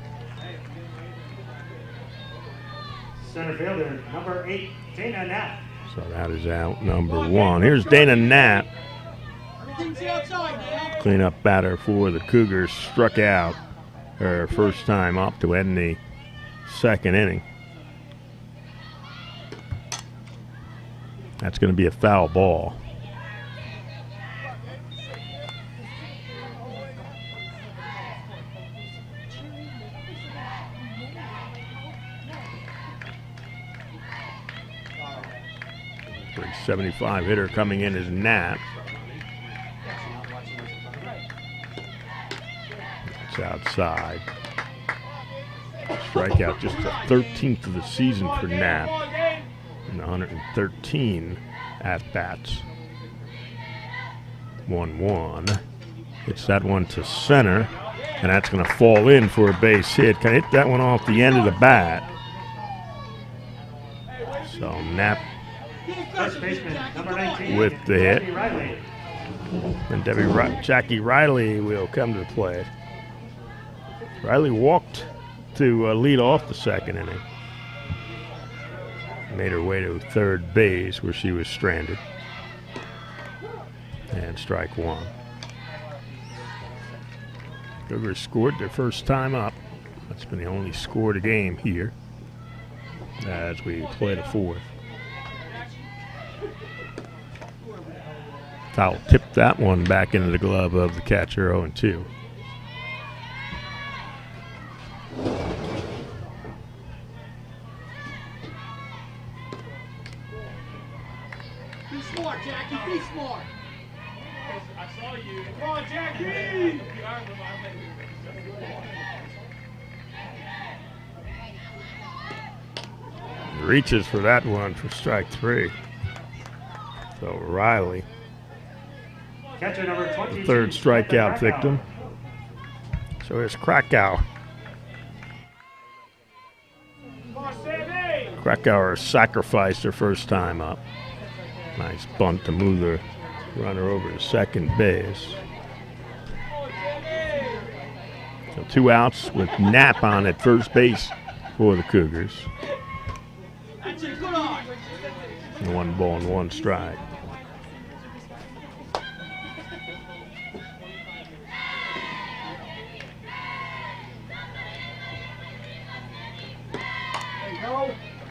Center fielder, number 8, Dana Knapp. So that is out number 1. Here's Dana Knapp. Cleanup batter for the Cougars. Struck out her first time up to end the 2nd inning. That's going to be a foul ball. .375 hitter coming in is Knapp. It's outside. Strikeout, just the 13th of the season for Knapp. And 113 at-bats. 1-1. Hits that one to center, and that's going to fall in for a base hit. Can hit that one off the end of the bat. So Knapp First baseman, number 19. with the hit. Jackie Riley. And Jackie Riley will come to the plate. Riley walked to lead off the second inning. Made her way to third base where she was stranded. And strike one. Cougars scored their first time up. That's been the only score of the game here as we play the fourth. Foul tipped that one back into the glove of the catcher, 0-2. Be smart, Jackie. Be smart. I saw you. Come on, Jackie. Reaches for that one for strike three. So Riley, Catcher number 22. third strikeout victim. So here's Krakow. Krakauer sacrificed her first time up. Nice bunt to move the runner over to second base. So 2 outs with Knapp on at first base for the Cougars. 1 ball and 1 strike.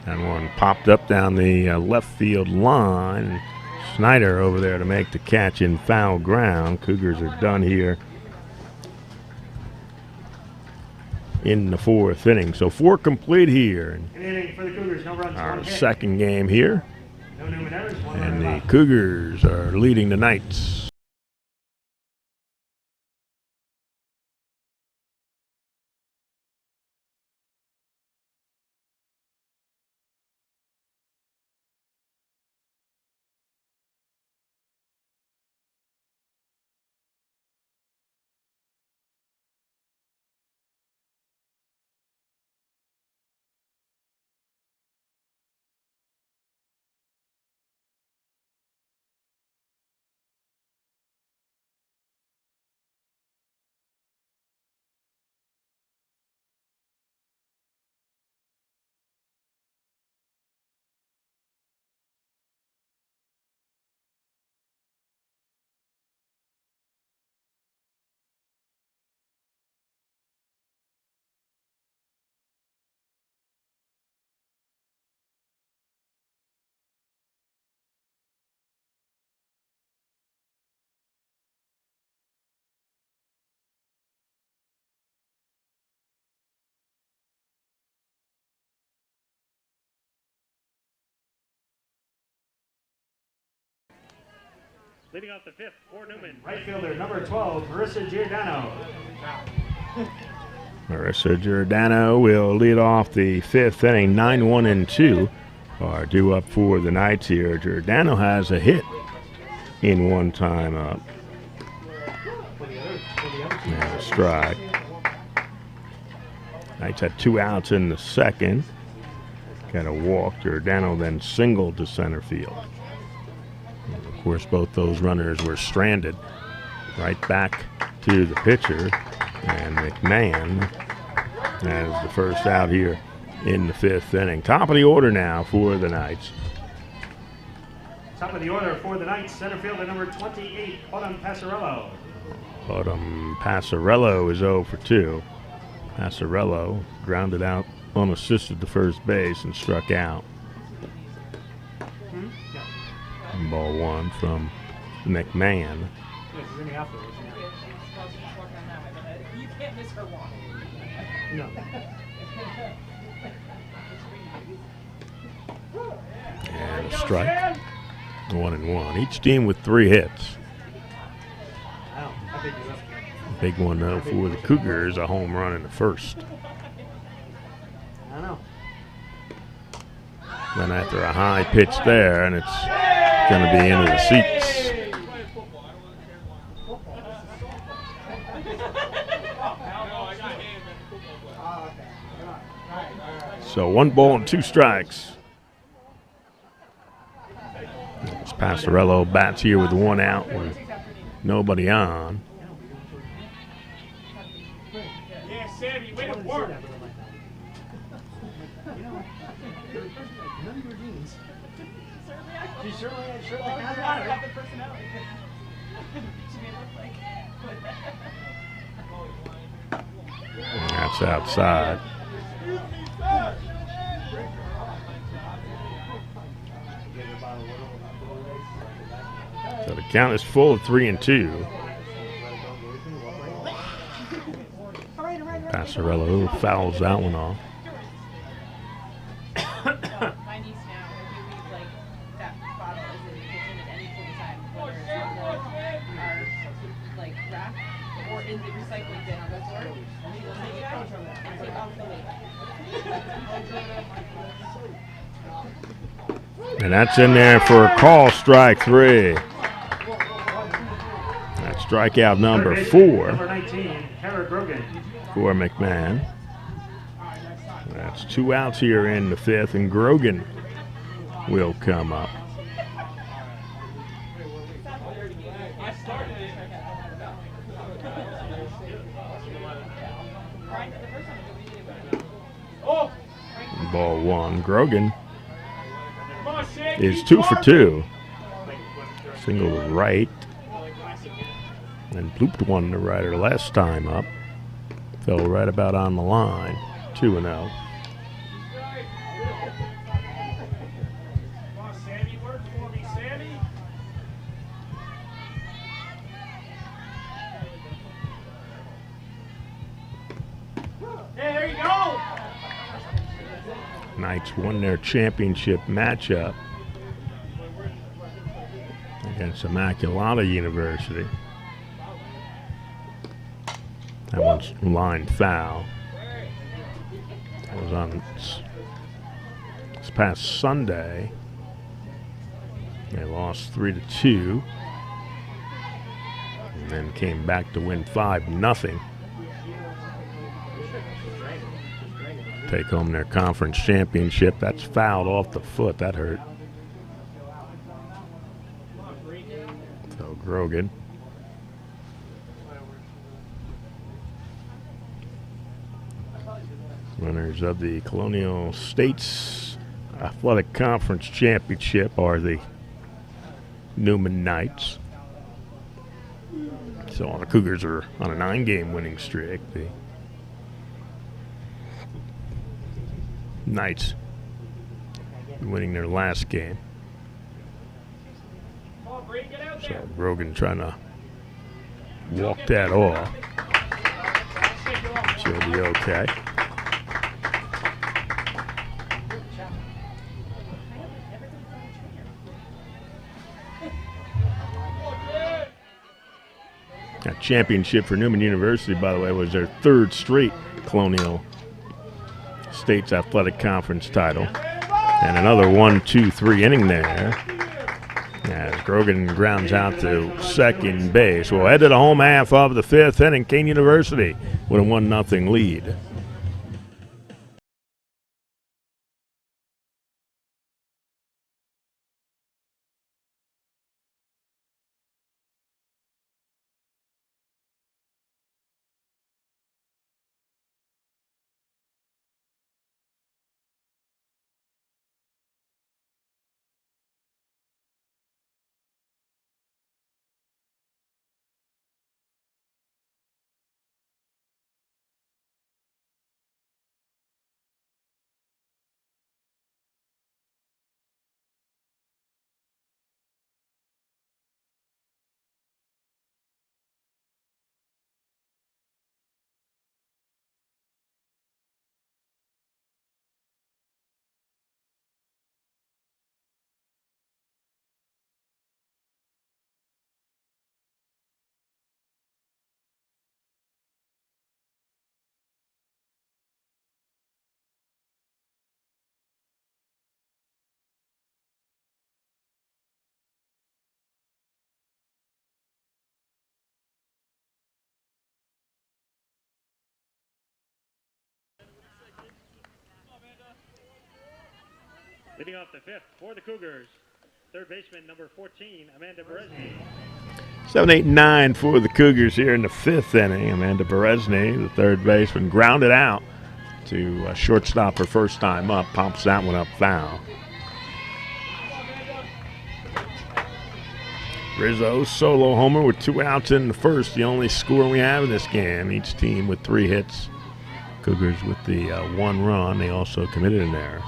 And one popped up down the left field line. Snyder over there to make the catch in foul ground. Cougars are done here in the fourth inning. So 4 complete here. An inning for the Cougars, no runs, Our one hit. second game here. No Neumann errors, one And run the left. Cougars are leading the Knights. Leading off the fifth for Neumann. Right fielder, number 12, Marissa Giordano. Marissa Giordano will lead off the fifth inning. 9-1-2 are due up for the Knights here. Giordano has a hit in 1 time up. And a strike. Knights had 2 outs in the second. Got a walk. Giordano then singled to center field. And of course, both those runners were stranded. Right back to the pitcher. And McMahon has the first out here in the fifth inning. Top of the order now for the Knights. Top of the order for the Knights, center fielder number 28, Autumn Passarello. Autumn Passarello is 0 for 2. Passarello grounded out unassisted to first base and struck out. Ball 1 from McMahon. Yes, he's in the outfield. You can't miss her walk. No. And a strike. 1-1. Each team with 3 hits. Wow, how big is that? Big one though for the Cougars, a home run in the first. I don't know. Then after a high pitch there, and it's going to be into the seats. So 1 ball and 2 strikes. Pastorello bats here with 1 out with nobody on. Yeah, Sammy, way to work. None of your genes. You certainly has Got the personality. She made it look like. That's outside. So the count is full of 3-2. Pastorello fouls that one off. My niece now, if you read like that bottle is in the kitchen at any point in time, whether it's on our like rack or in the recycling bin on the floor, we will take it out and take off the weight. And that's in there for a call, strike 3. That's strikeout number 4 Number 19, Kara Grogan. for McMahon. That's 2 outs here in the 5th, and Grogan will come up. Ball 1. Grogan is 2 for 2. Single to right. And blooped one to right her last time up. Fell right about on the line. 2-0. Come on, Sammy, work for me, Sammy. Hey, there you go. Knights won their championship matchup against Immaculata University. That one's line foul. That was on this past Sunday. They lost 3-2, and then came back to win 5-0. Take home their conference championship. That's fouled off the foot. That hurt. So Grogan. Winners of the Colonial States Athletic Conference Championship are the Neumann Knights. So the Cougars are on a 9-game winning streak. The Knights winning their last game. So Grogan trying to walk that off. She'll be okay. That championship for Neumann University, by the way, was their 3rd straight Colonial States Athletic Conference title. And another 1-2-3 inning there as Grogan grounds out to second base. We'll head to the home half of the 5th inning. Kean University with a 1-0 lead. Leading off the fifth for the Cougars, third baseman number 14, Amanda Berezny. 7-8-9 for the Cougars here in the fifth inning. Amanda Berezny, the third baseman, grounded out to shortstop her first time up. Pops that one up foul. Rizzo solo homer with 2 outs in the first, the only score we have in this game. Each team with 3 hits. Cougars with the 1 run. They also committed an error.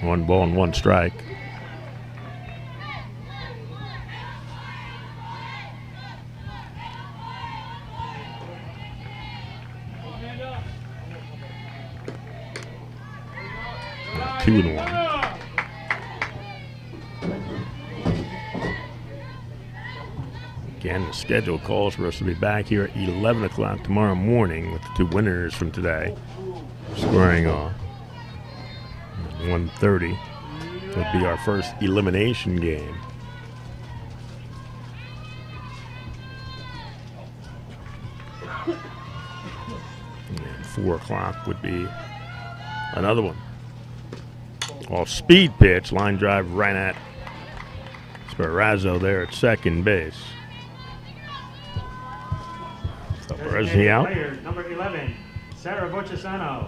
1 ball and 1 strike. Now 2-1. Again, the schedule calls for us to be back here at 11 o'clock tomorrow morning with the 2 winners from today squaring off. 1:30 would be our first elimination game. And 4 o'clock would be another one. Off speed pitch, line drive right at Sparazzo there at second base. So Berezny out. Player, number 11, Sarah Boccisano.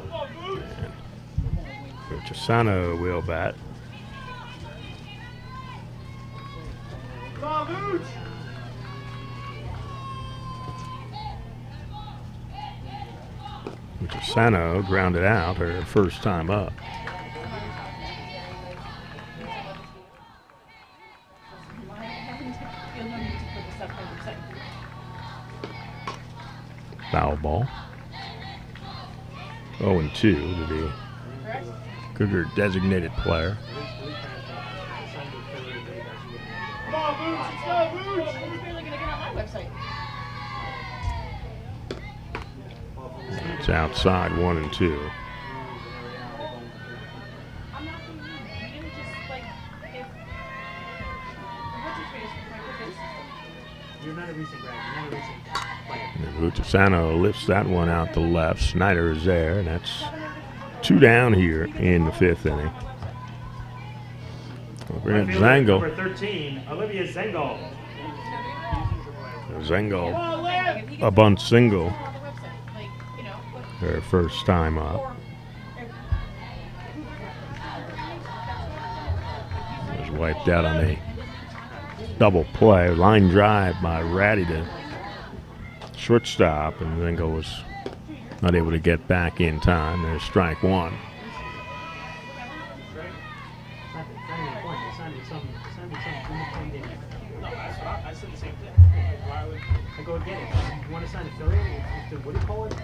Boccisano will bat. Boccisano grounded out her first time up. Foul ball. 0-2 to the Cougar designated player. Come on, Boots, let's go, Boots! Who's barely gonna get on my website? It's outside 1-2. I'm not being mean. You didn't just like if what's his face? You're not a recent grad. You're not a recent player. And Boccisano lifts that one out to left. Snyder is there, and that's 2 down here in the 5th inning. Over at Zangle. Number 13, Olivia Zengel. Zengel, a bunt single, On the website, like you know. her first time up. Was wiped out on a double play. Line drive by Ratty to shortstop, and Zengel was not able to get back in time. There's strike 1. I said the same thing. Why would I go get it? You want to sign affiliate? What do you call it?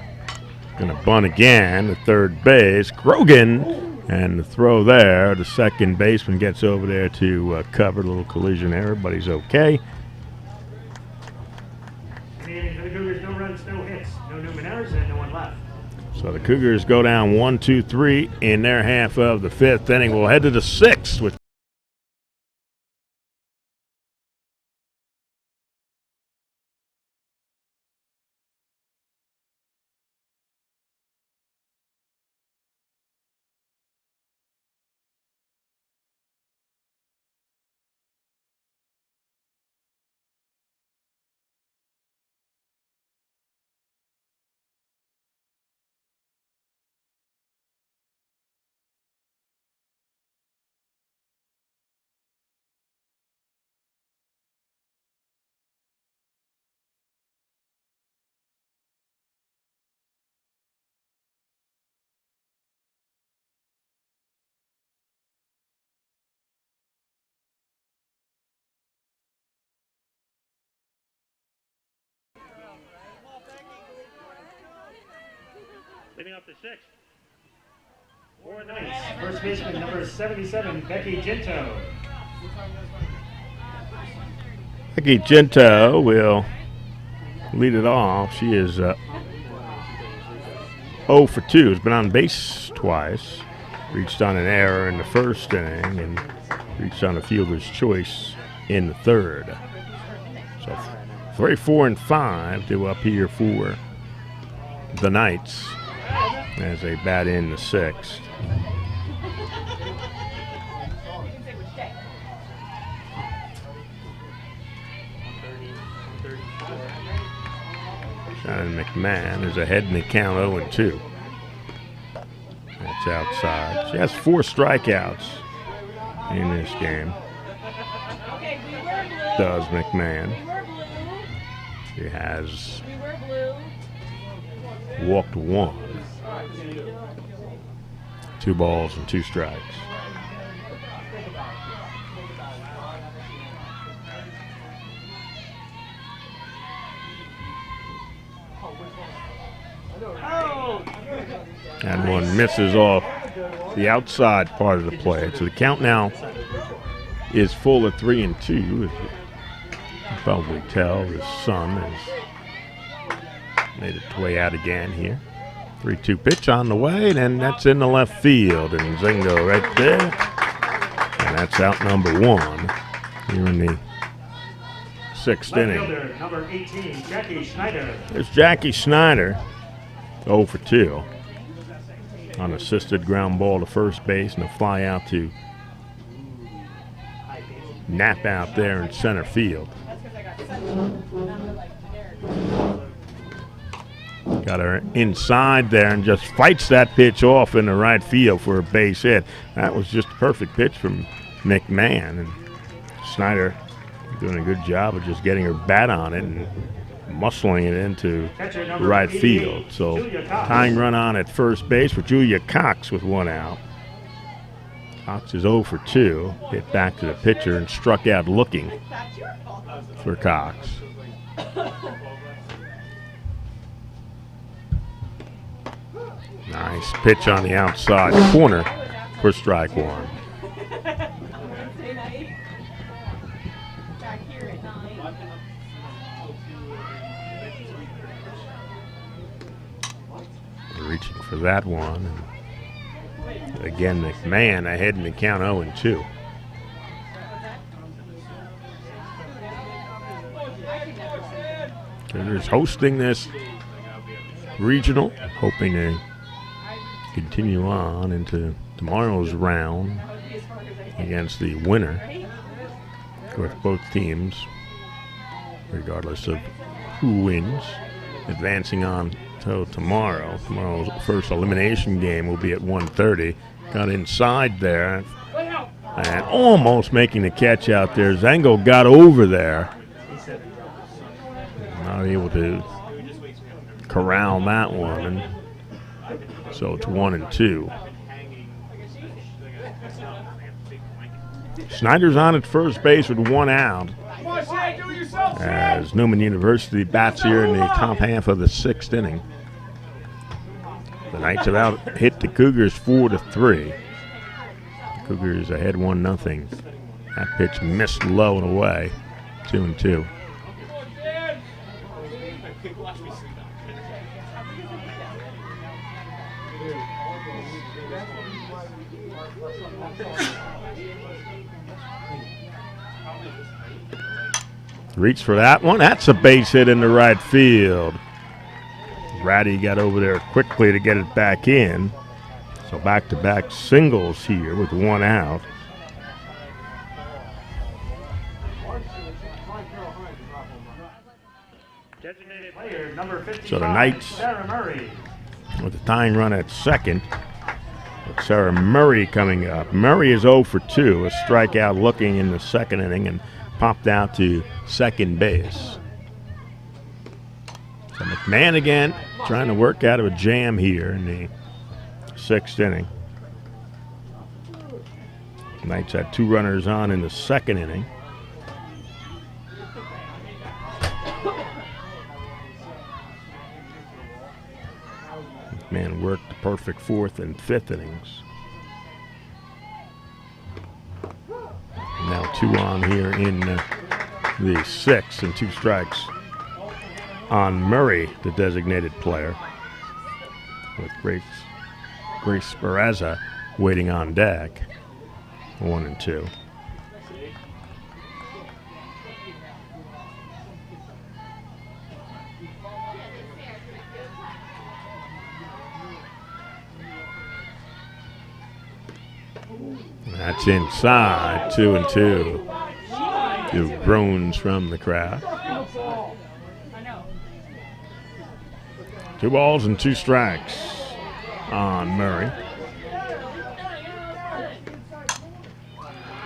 Gonna bunt again to third base. Grogan, and the throw there. The second baseman gets over there to cover. A little collision there. Everybody's okay. And for the Cougars, no runs, no hits, no Neumann errors, and no one left. So the Cougars go down 1-2-3 in their half of the 5th inning. We'll head to the 6th with Leading off the 6th for the Knights. First baseman, number 77, Becky Ginto. Becky Ginto will lead it off. She is 0 for 2. Has been on base twice. Reached on an error in the first inning and reached on a fielder's choice in the third. So 3, 4, and 5 to up here for the Knights. as they bat in the sixth. Shannon Mcmahon is ahead in the count 0-2. That's outside. She has 4 strikeouts in this game. Does McMahon. She has walked 1. 2 balls and 2 strikes. And one misses off the outside part of the plate. So the count now is full of 3-2. As you can probably tell, his son has made its way out again here. 3-2 pitch on the way, and that's in the left field. And Zingo right there. And that's out number 1 here in the 6th inning. Number 18, Jackie Schneider. There's Jackie Schneider, 0-2. On assisted ground ball to first base and a fly out to Nap out there in center field. Got her inside there and just fights that pitch off in the right field for a base hit. That was just a perfect pitch from McMahon, and Schneider doing a good job of just getting her bat on it and muscling it into right field. So tying run on at first base for Julia Cox with 1 out. Cox is 0-2. Hit back to the pitcher and struck out looking for Cox. Nice pitch on the outside corner for strike 1. Reaching for that one. And again, McMahon ahead in the count 0-2. Cougars hosting this regional, hoping to continue on into tomorrow's round against the winner. Of course, both teams, regardless of who wins, advancing on till tomorrow. Tomorrow's first elimination game will be at 1:30. Got inside there and almost making the catch out there. Zango got over there. Not able to corral that one. And so it's 1-2. Schneider's on at first base with 1 out as Neumann University bats here in the top half of the 6th inning. The Knights have out hit the Cougars 4-3. The Cougars ahead 1-0. That pitch missed low and away. 2-2. Reach for that one. That's a base hit in the right field. Ratty got over there quickly to get it back in. So back-to-back singles here with 1 out. So the Knights with the tying run at second. With Sarah Murray coming up. Murray is 0-2, a strikeout looking in the 2nd inning and popped out to second base. So McMahon again trying to work out of a jam here in the 6th inning. Knights had 2 runners on in the 2nd inning. McMahon worked the perfect 4th and 5th innings. Now 2 on here in the 6th and 2 strikes on Murray, the designated player, with Grace Sparaza waiting on deck. 1-2. That's inside, 2-2. Two groans from the crowd. 2 balls and 2 strikes on Murray.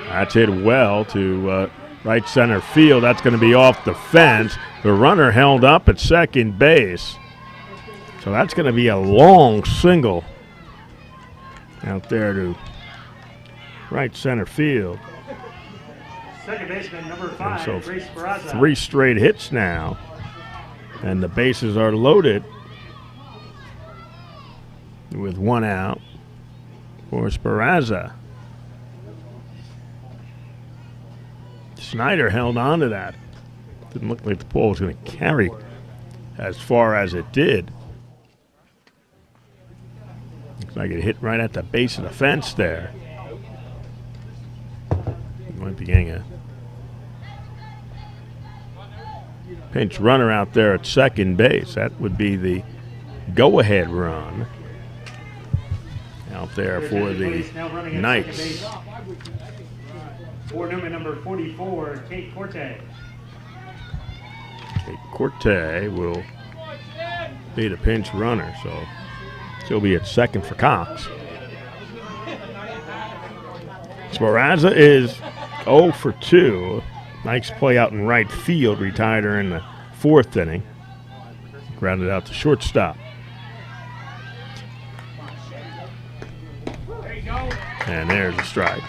That's hit well to right center field. That's going to be off the fence. The runner held up at second base. So that's going to be a long single out there to right center field. Second baseman, number 5, So Grace Barraza. 3 straight hits now, and the bases are loaded with 1 out for Barraza. Snyder held on to that. Didn't look like the ball was going to carry as far as it did. Looks like it hit right at the base of the fence there. Might be getting a pinch runner out there at second base. That would be the go-ahead run out there for the Knights. For Neumann, number 44, Kate Corte. Kate Corte will be the pinch runner, so she'll be at second for Cox. Barraza is 0 for 2. Nice play out in right field. Retired her in the 4th inning. Grounded out to shortstop. And there's a strike.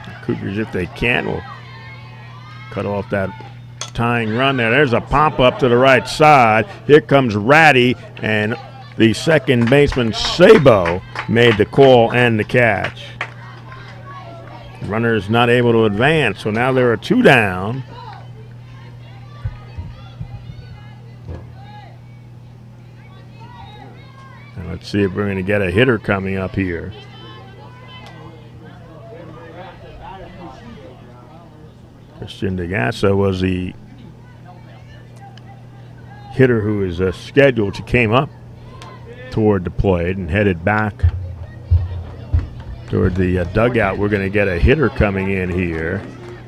The Cougars, if they can, will cut off that tying run there. There's a pop up to the right side. Here comes Ratty, and the second baseman Sabo made the call and the catch. Runner is not able to advance, so now there are 2 down. And let's see if we're going to get a hitter coming up here. Christian DeGasso was the hitter who is scheduled to came up toward the plate and headed back toward the dugout. We're going to get a hitter coming in here.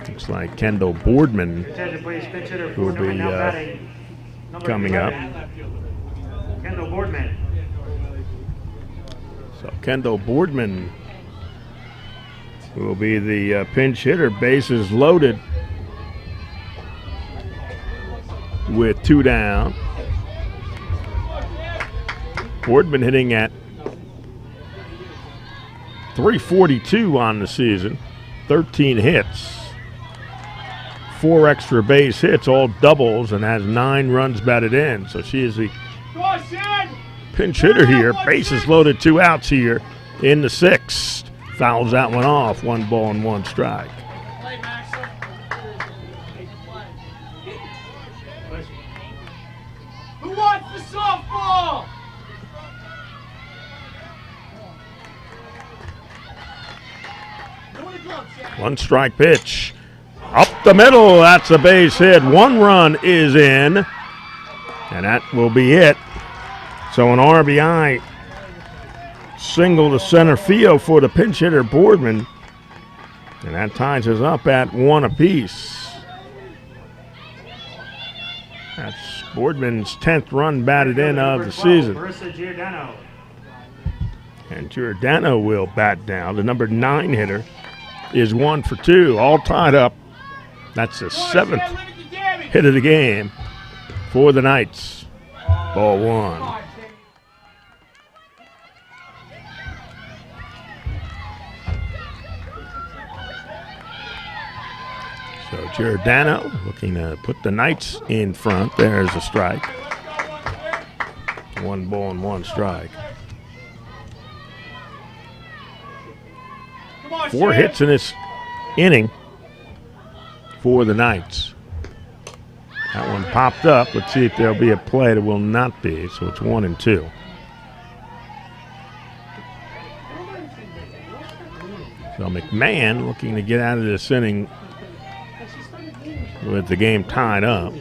Looks like Kendall Boardman will be coming up. Kendall Boardman. So Kendall Boardman will be the pinch hitter. Bases loaded with 2 down. Boardman hitting at .342 on the season, 13 hits, 4 extra base hits, all doubles, and has 9 runs batted in. So she is the pinch hitter here. Bases loaded, 2 outs here in the 6th. Fouls that one off, 1 ball and 1 strike. Who wants the softball? One strike pitch. Up the middle, that's a base hit. 1 run is in, and that will be it. So an RBI single to center field for the pinch hitter Boardman, and that ties us up at 1 apiece. That's Boardman's 10th run batted in of the season. And Giordano will bat down. The number 9 hitter is 1 for 2, all tied up. That's the 7th hit of the game for the Knights. Ball 1. So Giordano looking to put the Knights in front. There's a strike. 1 ball and 1 strike. 4 hits in this inning for the Knights. That one popped up. Let's see if there'll be a play. There will not be, so it's 1 and 2. So McMahon looking to get out of this inning with the game tied up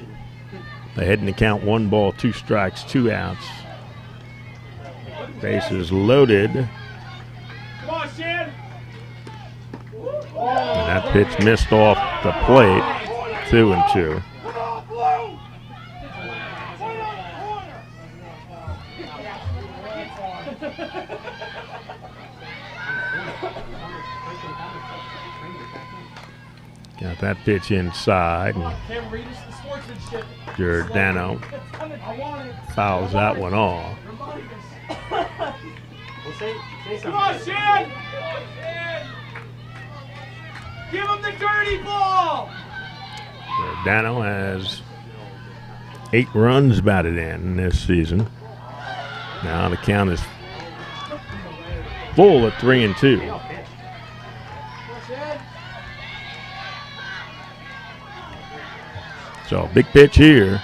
Ahead in the count, 1 ball, 2 strikes, 2 outs. Bases loaded. Come on, Shan. And that pitch missed off the plate. 2-2. Got that pitch inside. Giordano fouls that one off. Come on, Shan. Give him the dirty ball. Giordano has 8 runs batted in this season. Now the count is full at 3-2. So big pitch here.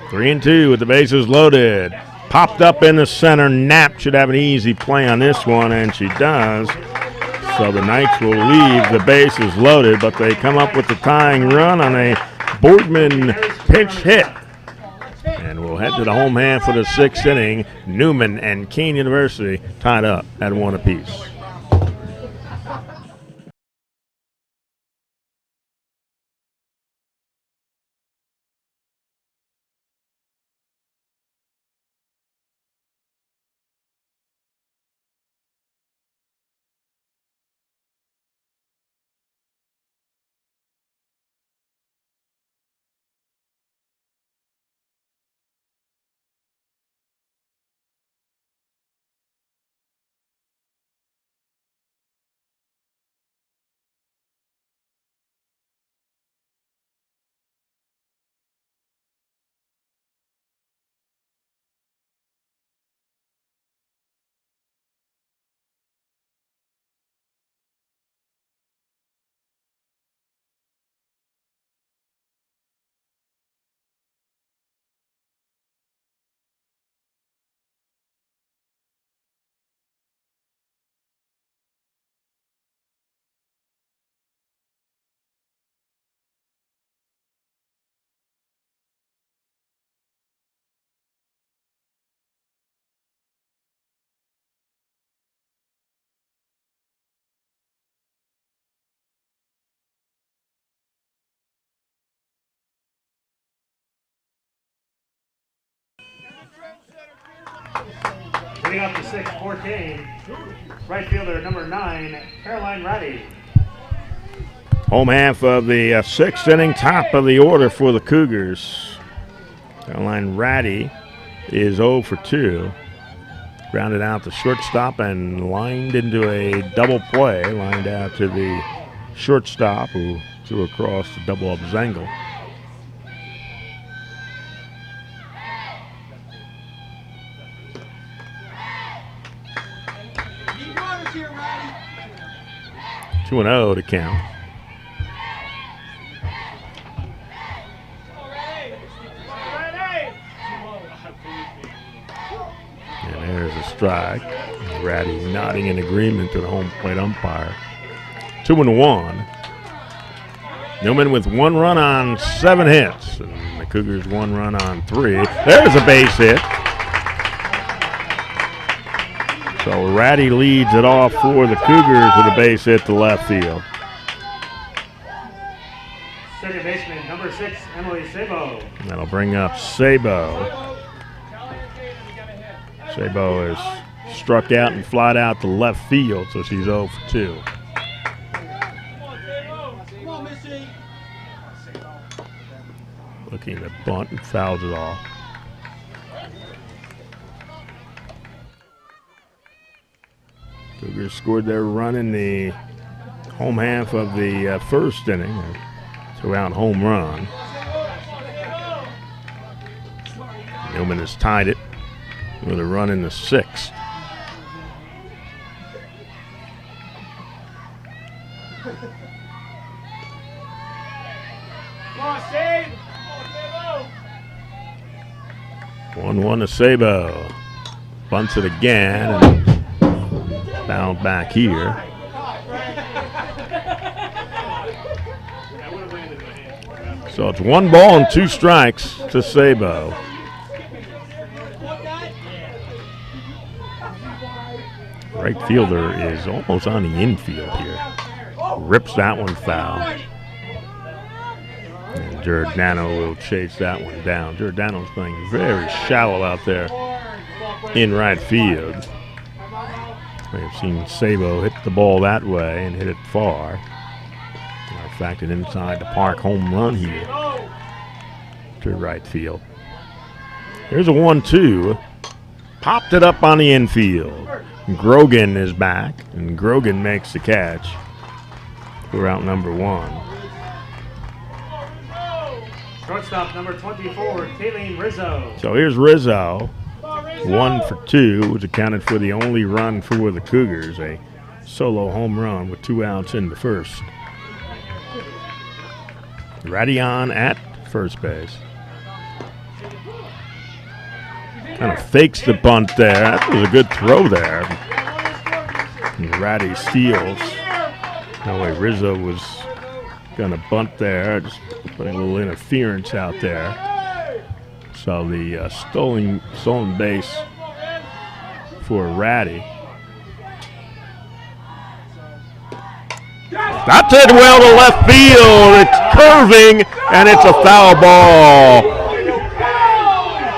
3-2 with the bases loaded. Popped up in the center. Knapp should have an easy play on this one, and she does. So the Knights will leave the bases loaded, but they come up with the tying run on a Boardman pinch hit. And we'll head to the home half for the 6th inning. Neumann and Kean University tied up at 1 apiece. Leading off the 6th, for Kean, right fielder number 9, Caroline Ratty. Home half of the 6th inning, top of the order for the Cougars. Caroline Ratty is 0 for 2. Grounded out the shortstop and lined into a double play. Lined out to the shortstop who threw across the double up Zengel. Need runners here, Ratty. 2-0 to count. And there's a strike. Ratty nodding in agreement to the home plate umpire. 2-1. Newman with 1 run on 7 hits. And the Cougars 1 run on 3. There's a base hit. So Ratty leads it off for the Cougars with a base hit to left field. Second baseman number 6, Emily Sabo. And that'll bring up Sabo. Sabo is struck out and flied out to left field, so she's 0 for 2. Come on, Missy. Looking to bunt and fouls it off. Cougars scored their run in the home half of the 1st inning. A 2-out home run. Newman has tied it with a run in the 6th. Come on, save. 1-1 to Sabo. Bunts it again and fouled back here. So it's 1 ball and 2 strikes to Sabo. Right fielder is almost on the infield here. Rips that one foul. And Giordano will chase that one down. Giordano's playing very shallow out there in right field. We've seen Sabo hit the ball that way and hit it far. Matter of fact, an inside the park home run here to right field. Here's a 1-2. Popped it up on the infield. Grogan is back, and Grogan makes the catch for out number 1. Shortstop number 24, Kayleen Rizzo. So here's Rizzo. 1 for 2, which accounted for the only run for the Cougars. A solo home run with 2 outs in the first. Ratty on at first base. Kind of fakes the bunt there. That was a good throw there. And Ratty steals. No way Rizzo was going to bunt there. Just putting a little interference out there. So the stolen base for Ratty. That's it well to left field. It's curving, and it's a foul ball.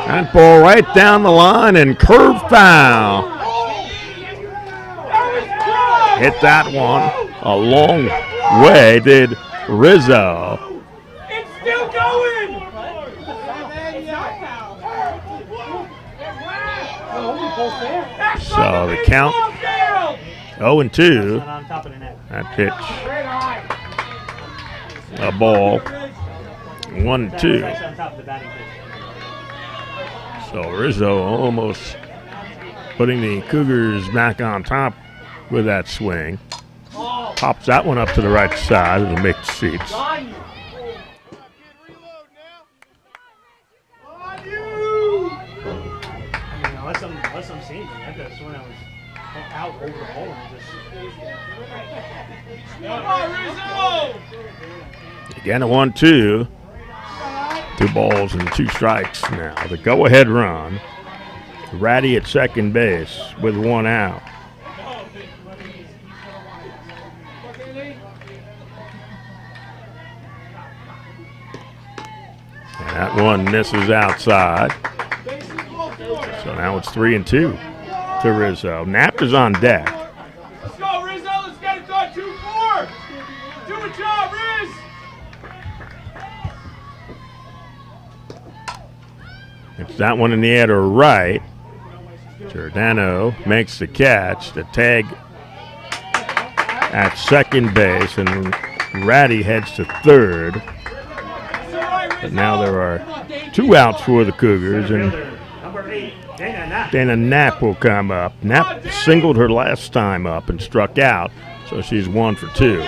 That ball right down the line and curve foul. Hit that one a long way, did Rizzo. It's still going! So the count 0-2. On top of the net. That pitch, a ball, 1-2. That's on top of the batting pitch. So Rizzo almost putting the Cougars back on top with that swing. Pops that one up to the right side of the mixed seats. Unless I'm seeing them, I could have sworn I was out over the hole and just. Again a 1-2. 2 balls and 2 strikes now. The go-ahead run. Ratty at second base with 1 out. And that one misses outside. So now it's 3-2 to Rizzo. Knapp is on deck. Let's go, Rizzo. Let's get it done. 2-4. Do a job, Riz. It's that one in the air to right. Giordano makes the catch. The tag at second base, and Ratty heads to third. But now there are 2 outs for the Cougars, and Dana Knapp will come up. Knapp singled her last time up and struck out, so she's 1 for 2.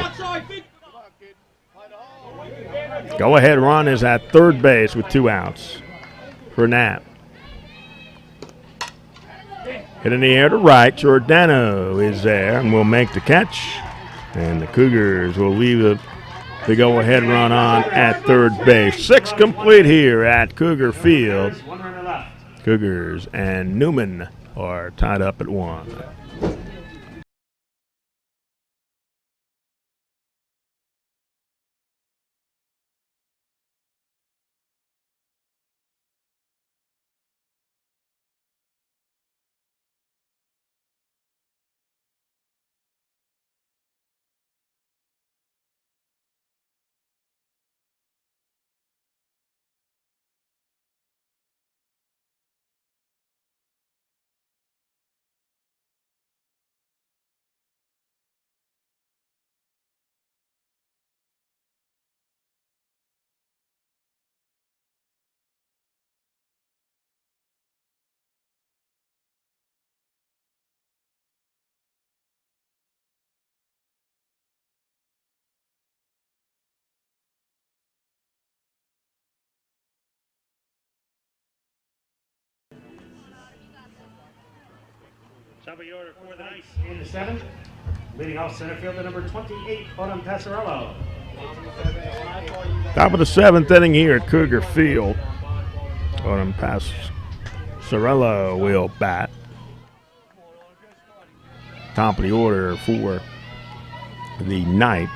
Go-ahead run is at third base with 2 outs for Knapp. Hit in the air to right. Giordano is there and will make the catch. And the Cougars will leave the go-ahead run on at third base. 6 complete here at Cougar Field. Cougars and Neumann are tied up at 1. Top of the order for the night. In the 7th, leading off center fielder number 28, Autumn Passarello. Top of the 7th inning here at Cougar Field. Odom pass. Sorello will bat. Top of the order for the Knights.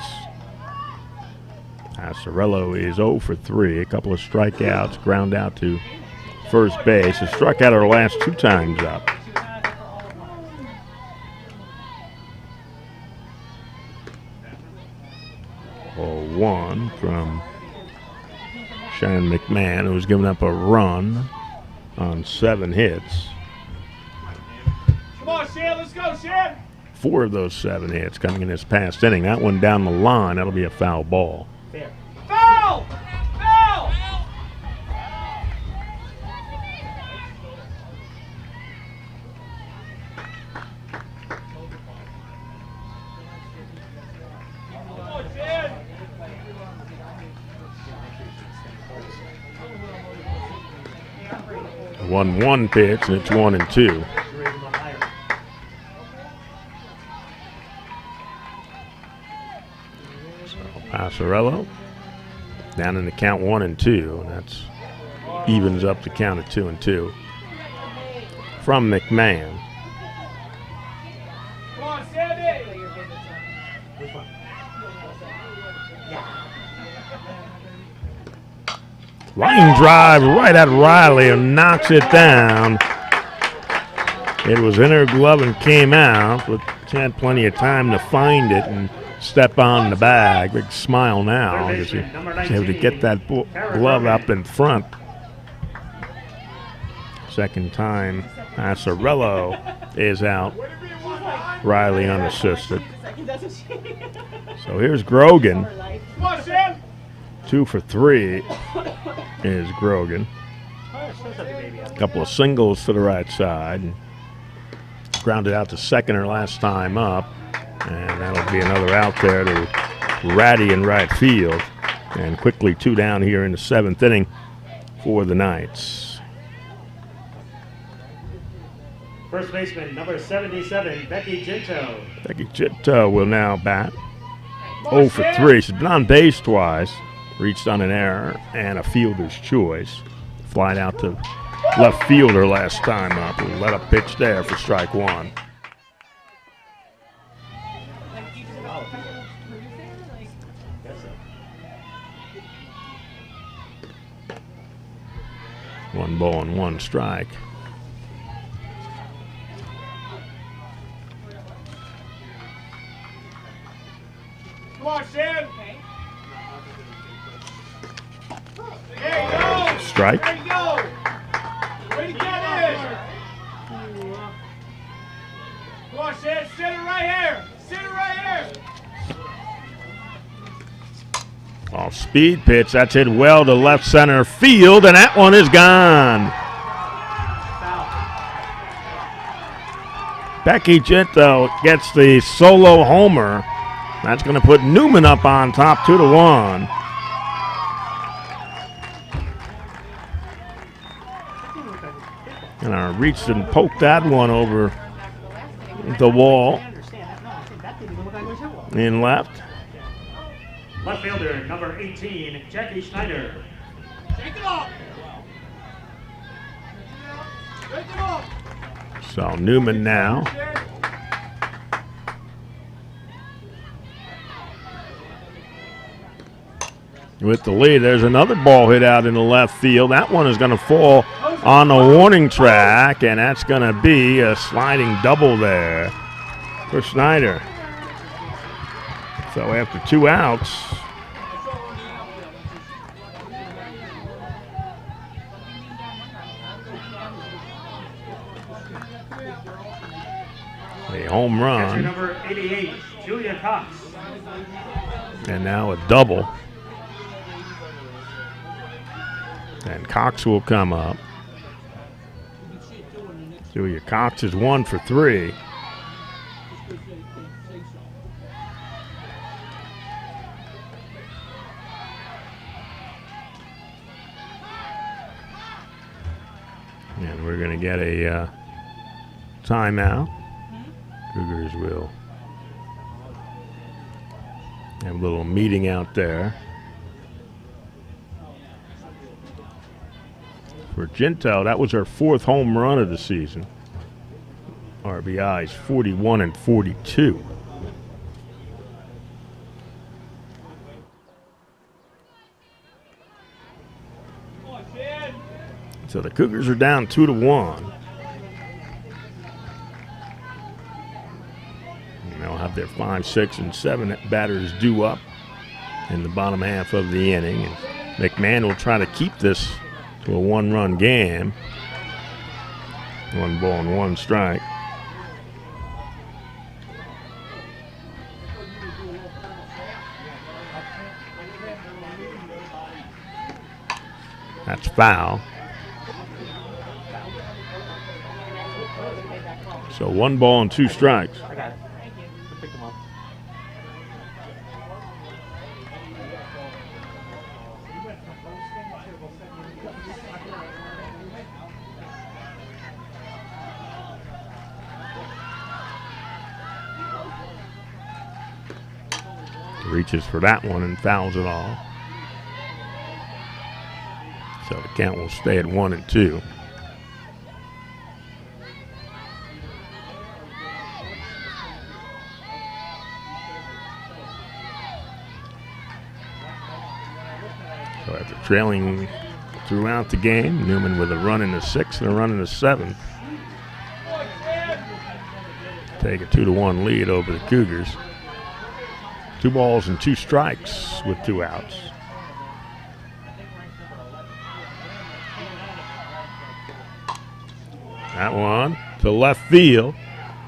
Sorello is 0 for 3. A couple of strikeouts, ground out to first base. Has struck out our last 2 times up. 0-1 from Shannon Mcmahon, who's given up a run on 7 hits. Come on, Shan, let's go, Shan. 4 of those 7 hits coming in this past inning. That one down the line, that'll be a foul ball. Fair. Foul! Foul! Come on, Shan. 1-1 pitch, and it's 1-2. Sorello down in the count 1-2, and that's evens up the count of 2-2 from McMahon. Come on, Sandy. Line drive right at Riley and knocks it down. It was in her glove and came out, but she had plenty of time to find it and step on the bag. Big smile now because she was able to get that glove up in front. Second time, Sorello is out. Riley unassisted. So here's Grogan. Come on, Shan. 2 for 3 is Grogan. A couple of singles to the right side. And grounded out to second her last time up. And that'll be another out there to Ratty in right field. And quickly 2 down here in the 7th inning for the Knights. First baseman, number 77, Becky Ginto. Becky Ginto will now bat. 0 for 3. She's been on base twice. Reached on an error and a fielder's choice. Flied out to left fielder last time up. Let a pitch there for strike 1. One ball and 1 strike. Come on, Shan. There you go. Strike. There you go. Way to get in. Come on, Shan. Sit it right here. Sit it right here. Off speed pitch. That's hit well to left center field, and that one is gone. Becky Ginto gets the solo homer. That's going to put Neumann up on top 2-1. And I reached and poked that one over the wall in left. Left fielder, number 18, Jackie Schneider. Take it off. Take it off. So Neumann now. With the lead, there's another ball hit out in the left field. That one is going to fall on the warning track, and that's going to be a sliding double there for Schneider. So after 2 outs, a home Catcher run, number 88, Julia Cox. and now a double. And Cox will come up. Julia Cox is 1 for 3. And we're going to get a timeout. Cougars will Have a little meeting out there. For Gentile, that was her 4th home run of the season. RBIs 41 and 42. So the Cougars are down 2-1. And they'll have their 5, 6, and 7 batters due up in the bottom half of the inning. And McMahon will try to keep this to a 1-run game. 1 ball and 1 strike. That's foul. So 1 ball and 2 strikes. I got it. Pick them up. Reaches for that one and fouls it all. So the count will stay at 1-2. So after trailing throughout the game, Neumann with a run in the 6th and a run in the 7th. Take a 2-1 lead over the Cougars. 2 balls and 2 strikes with 2 outs. That one to left field.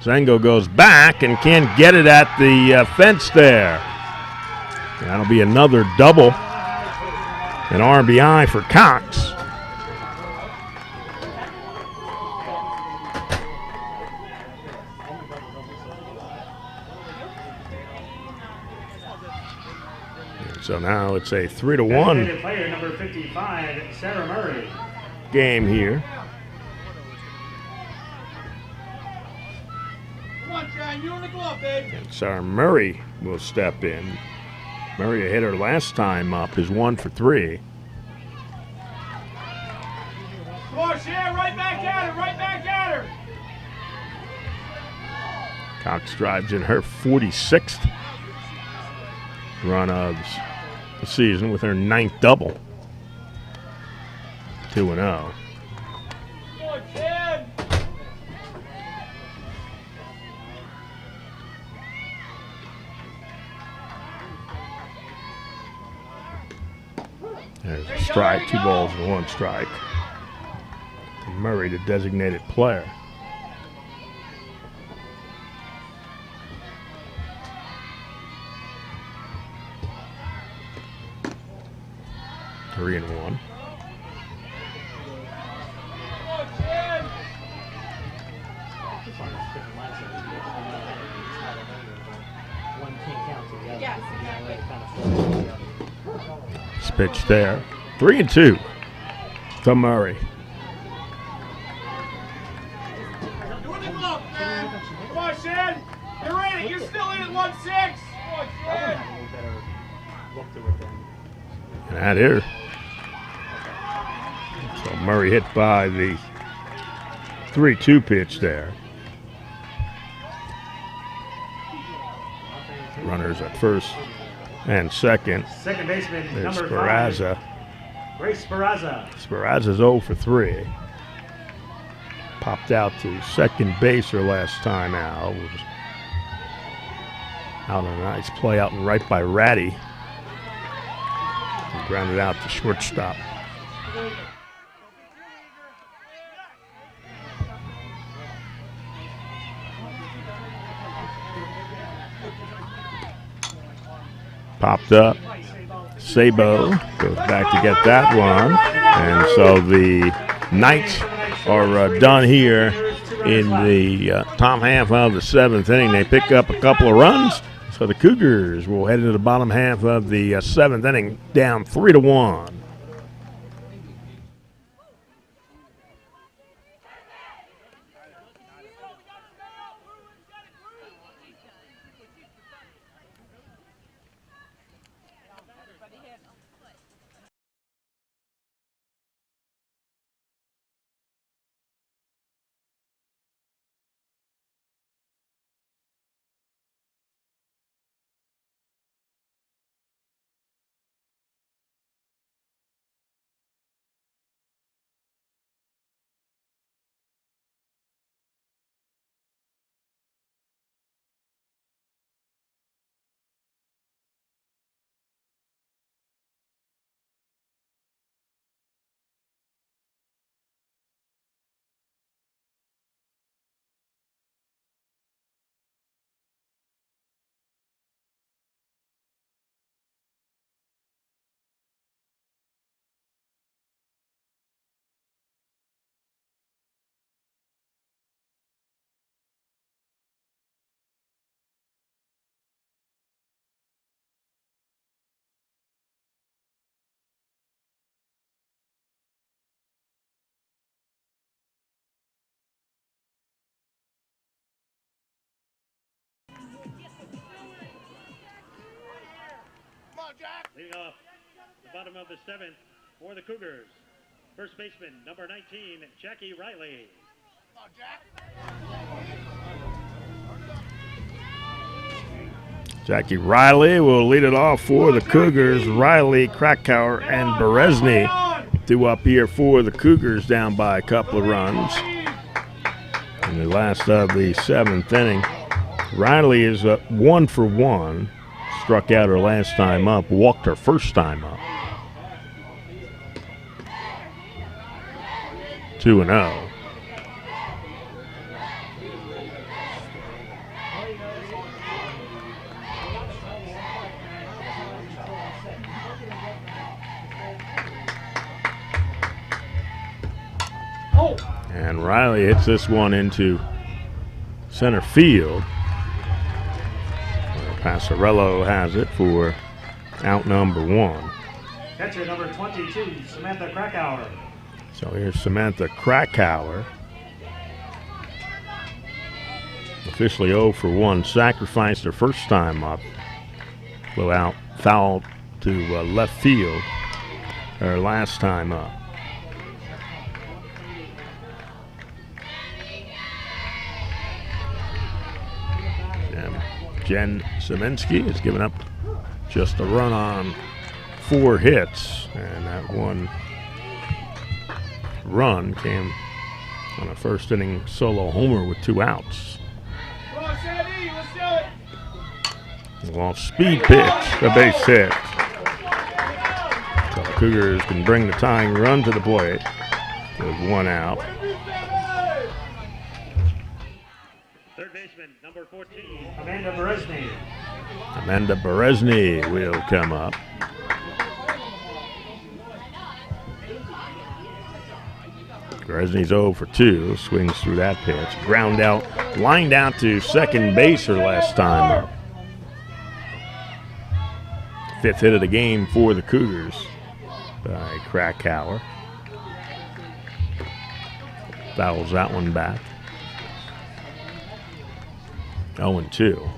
Zango goes back and can't get it at the fence there. That'll be another double. An RBI for Cox. So now it's a 3-1 player number 55, Sarah Murray. game here. Come on, John, you in the glove, babe. And Sarah Murray will step in. Murray hit her last time up, is 1 for 3. Come on, Shan, right back at her, right back at her. Cox drives in her 46th run of the season with her 9th double. 2-0. Come on, Shan. There's a strike, 2 balls and 1 strike. Murray, the designated player. Three and 1. Come on, Shan. One can't count together. Yes, exactly. It's pitched there. 3-2 to Murray. You in the glove, man. Come on, Shan. You're in it. You're still in at 1-6. Come on, That one Shan. had a little better look to it than. And that here. So Murray hit by the 3-2 pitch there. Runners at first and second. Second baseman, There's number 5, Speranza. Grace Speranza. Speranza's 0 for 3. Popped out to second base her last time out. Was out on a nice play out and right by Ratty. And grounded out to shortstop. Popped up. Sabo goes back to get that one. And so the Knights are done here in the top half of the 7th inning. They pick up a couple of runs. So the Cougars will head into the bottom half of the 7th inning, down 3-1. Leading off the bottom of the 7th for the Cougars. First baseman, number 19, Jackie Riley. Jackie Riley will lead it off for the Cougars. Riley, Krakauer, and Berezny due up here for the Cougars, down by a couple of runs. In the last of the 7th inning, Riley is 1 for 1. Struck out her last time up, walked her first time up. 2-0. And Riley hits this one into center field. Passarello has it for out number 1. Catcher number 22, Samantha Krakauer. So here's Samantha Krakauer. Officially 0 for 1. Sacrificed her first time up. Flew out foul to left field her last time up. Jen Saminsky has given up just a run on 4 hits, and that one run came on a first inning solo homer with 2 outs. Off speed pitch, a base hit. So the Cougars can bring the tying run to the plate with 1 out. Third baseman, number 14, Amanda Berezny. Amanda Berezny will come up. Berezny's 0 for 2, swings through that pitch. Ground out, lined out to second base her last time up. 5th hit of the game for the Cougars by Krakauer. Fouls that one back. 0-2.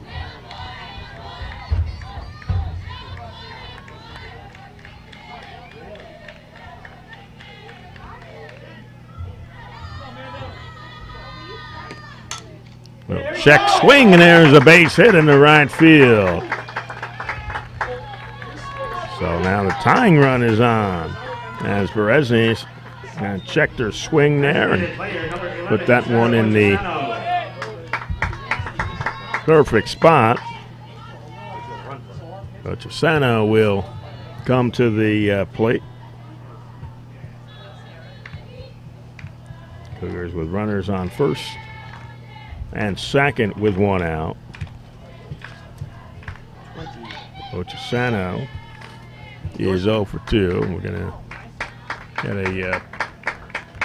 Well, check swing, and there's a base hit in the right field. So now the tying run is on as Berezny checked her swing there and put that one in the perfect spot. But Chisano will come to the plate. Cougars with runners on first and second with 1 out. Chisano is 0 for 2. We're going to get a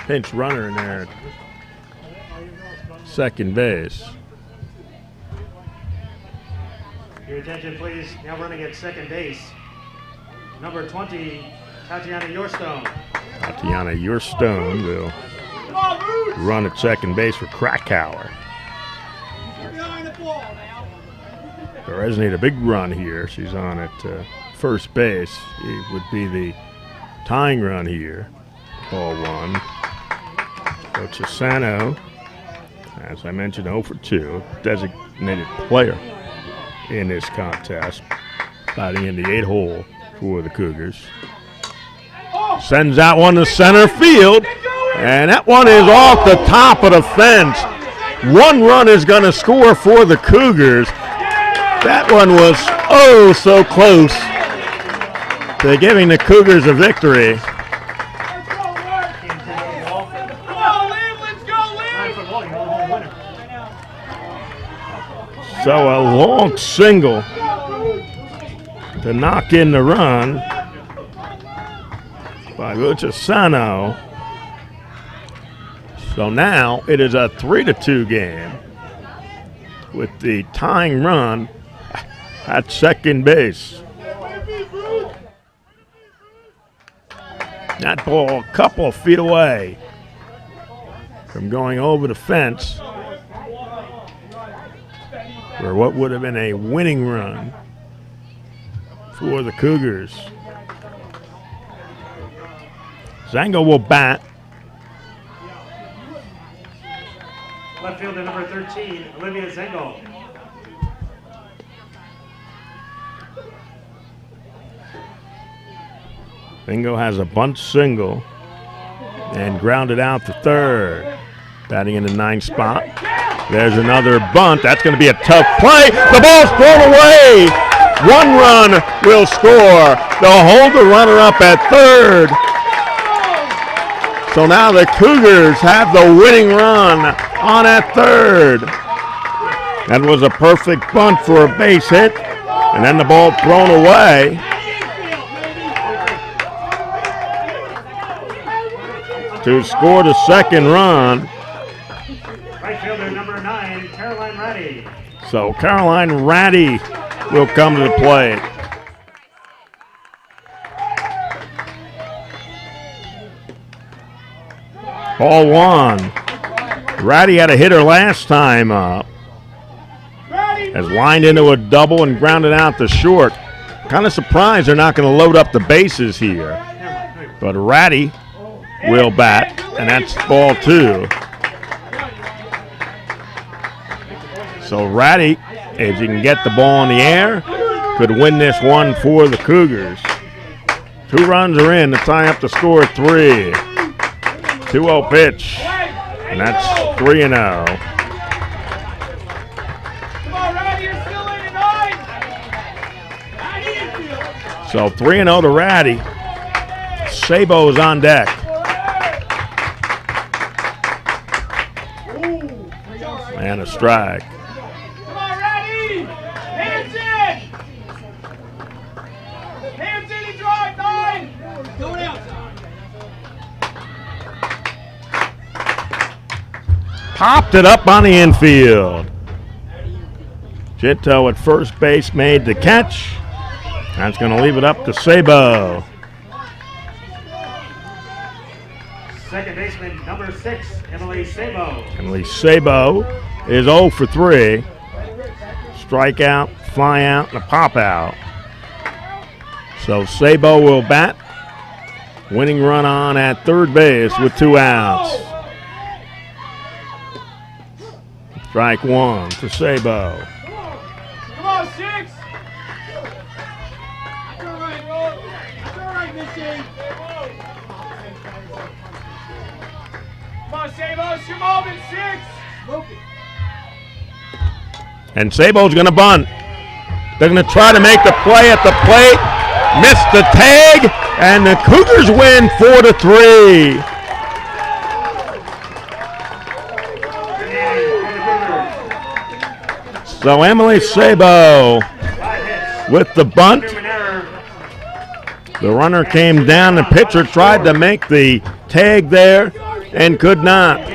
pinch runner in there at second base. Your attention, please. Now running at second base, number 20, Tatiana Yorstone. Tatiana Yorstone will run at second base for Krakauer. Berezny had a big run here. She's on at first base. It would be the tying run here. Ball 1. Chisano, as I mentioned, 0 for 2. Designated player in this contest, batting in the 8 hole for the Cougars. Sends that one to center field, and that one is off the top of the fence. 1 run is going to score for the Cougars. That one was oh so close to giving the Cougars a victory. So a long single to knock in the run by Chisano. So now it is a 3-2 game with the tying run at second base. That ball a couple of feet away from going over the fence for what would have been a winning run for the Cougars. Zango will bat. Left fielder number 13, Olivia Zengel. Bingo has a bunt single and grounded out to third. Batting in the 9th spot. There's another bunt. That's going to be a tough play. The ball's thrown away. 1 run will score. They'll hold the runner up at third. So now the Cougars have the winning run on at third. That was a perfect bunt for a base hit. And then the ball thrown away. To score the second run. Right fielder number 9, Caroline Ratty. So Caroline Ratty will come to the plate. Ball 1. Ratty had a hitter last time up. Has lined into a double and grounded out to short. Kind of surprised they're not going to load up the bases here. But Ratty will bat, and that's ball 2. So Ratty, if you can get the ball in the air, could win this one for the Cougars. 2 runs are in to tie up the score at 3. 2-0 pitch, and that's 3-0. Come on, Ratty, you're still in at 9. So 3-0 to Ratty. Sabo is on deck. And a strike. Come on, Ratty! Hands in! Hands in and drive, 9! Going outside. Popped it up on the infield. Jitto at first base made the catch. That's going to leave it up to Sabo. Second baseman number 6, Emily Sabo. Emily Sabo is 0 for 3. Strikeout, fly out, and a pop out. So Sabo will bat. Winning run on at third base with 2 outs. Strike 1 to Sabo. Come on, 6! That's all right, Roll. That's all right, Missy. Come on, Sabo, it's your moment, 6! Smoke it. And Sabo's going to bunt. They're going to try to make the play at the plate. Missed the tag, and the Cougars win 4-3. So Emily Sabo with the bunt. The runner came down. The pitcher tried to make the tag there and could not.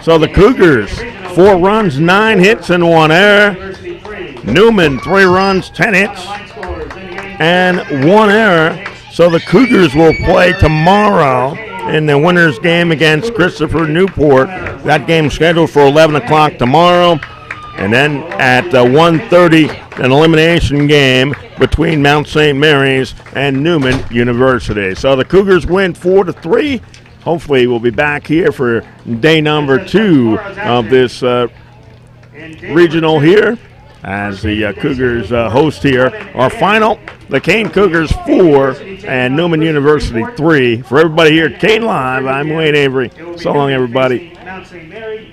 So the Cougars, 4 runs, 9 hits, and 1 error. Neumann, 3 runs, 10 hits, and 1 error. So the Cougars will play tomorrow in the winner's game against Christopher Newport. That game scheduled for 11 o'clock tomorrow. And then at 1:30, an elimination game between Mount St. Mary's and Neumann University. So the Cougars win 4-3. Hopefully we'll be back here for day number 2 of this regional here as the Cougars host here. Our final, the Kean Cougars 4 and Neumann University 3. For everybody here at Kean Live, I'm Wayne Avery. So long, everybody. Mount St. Mary.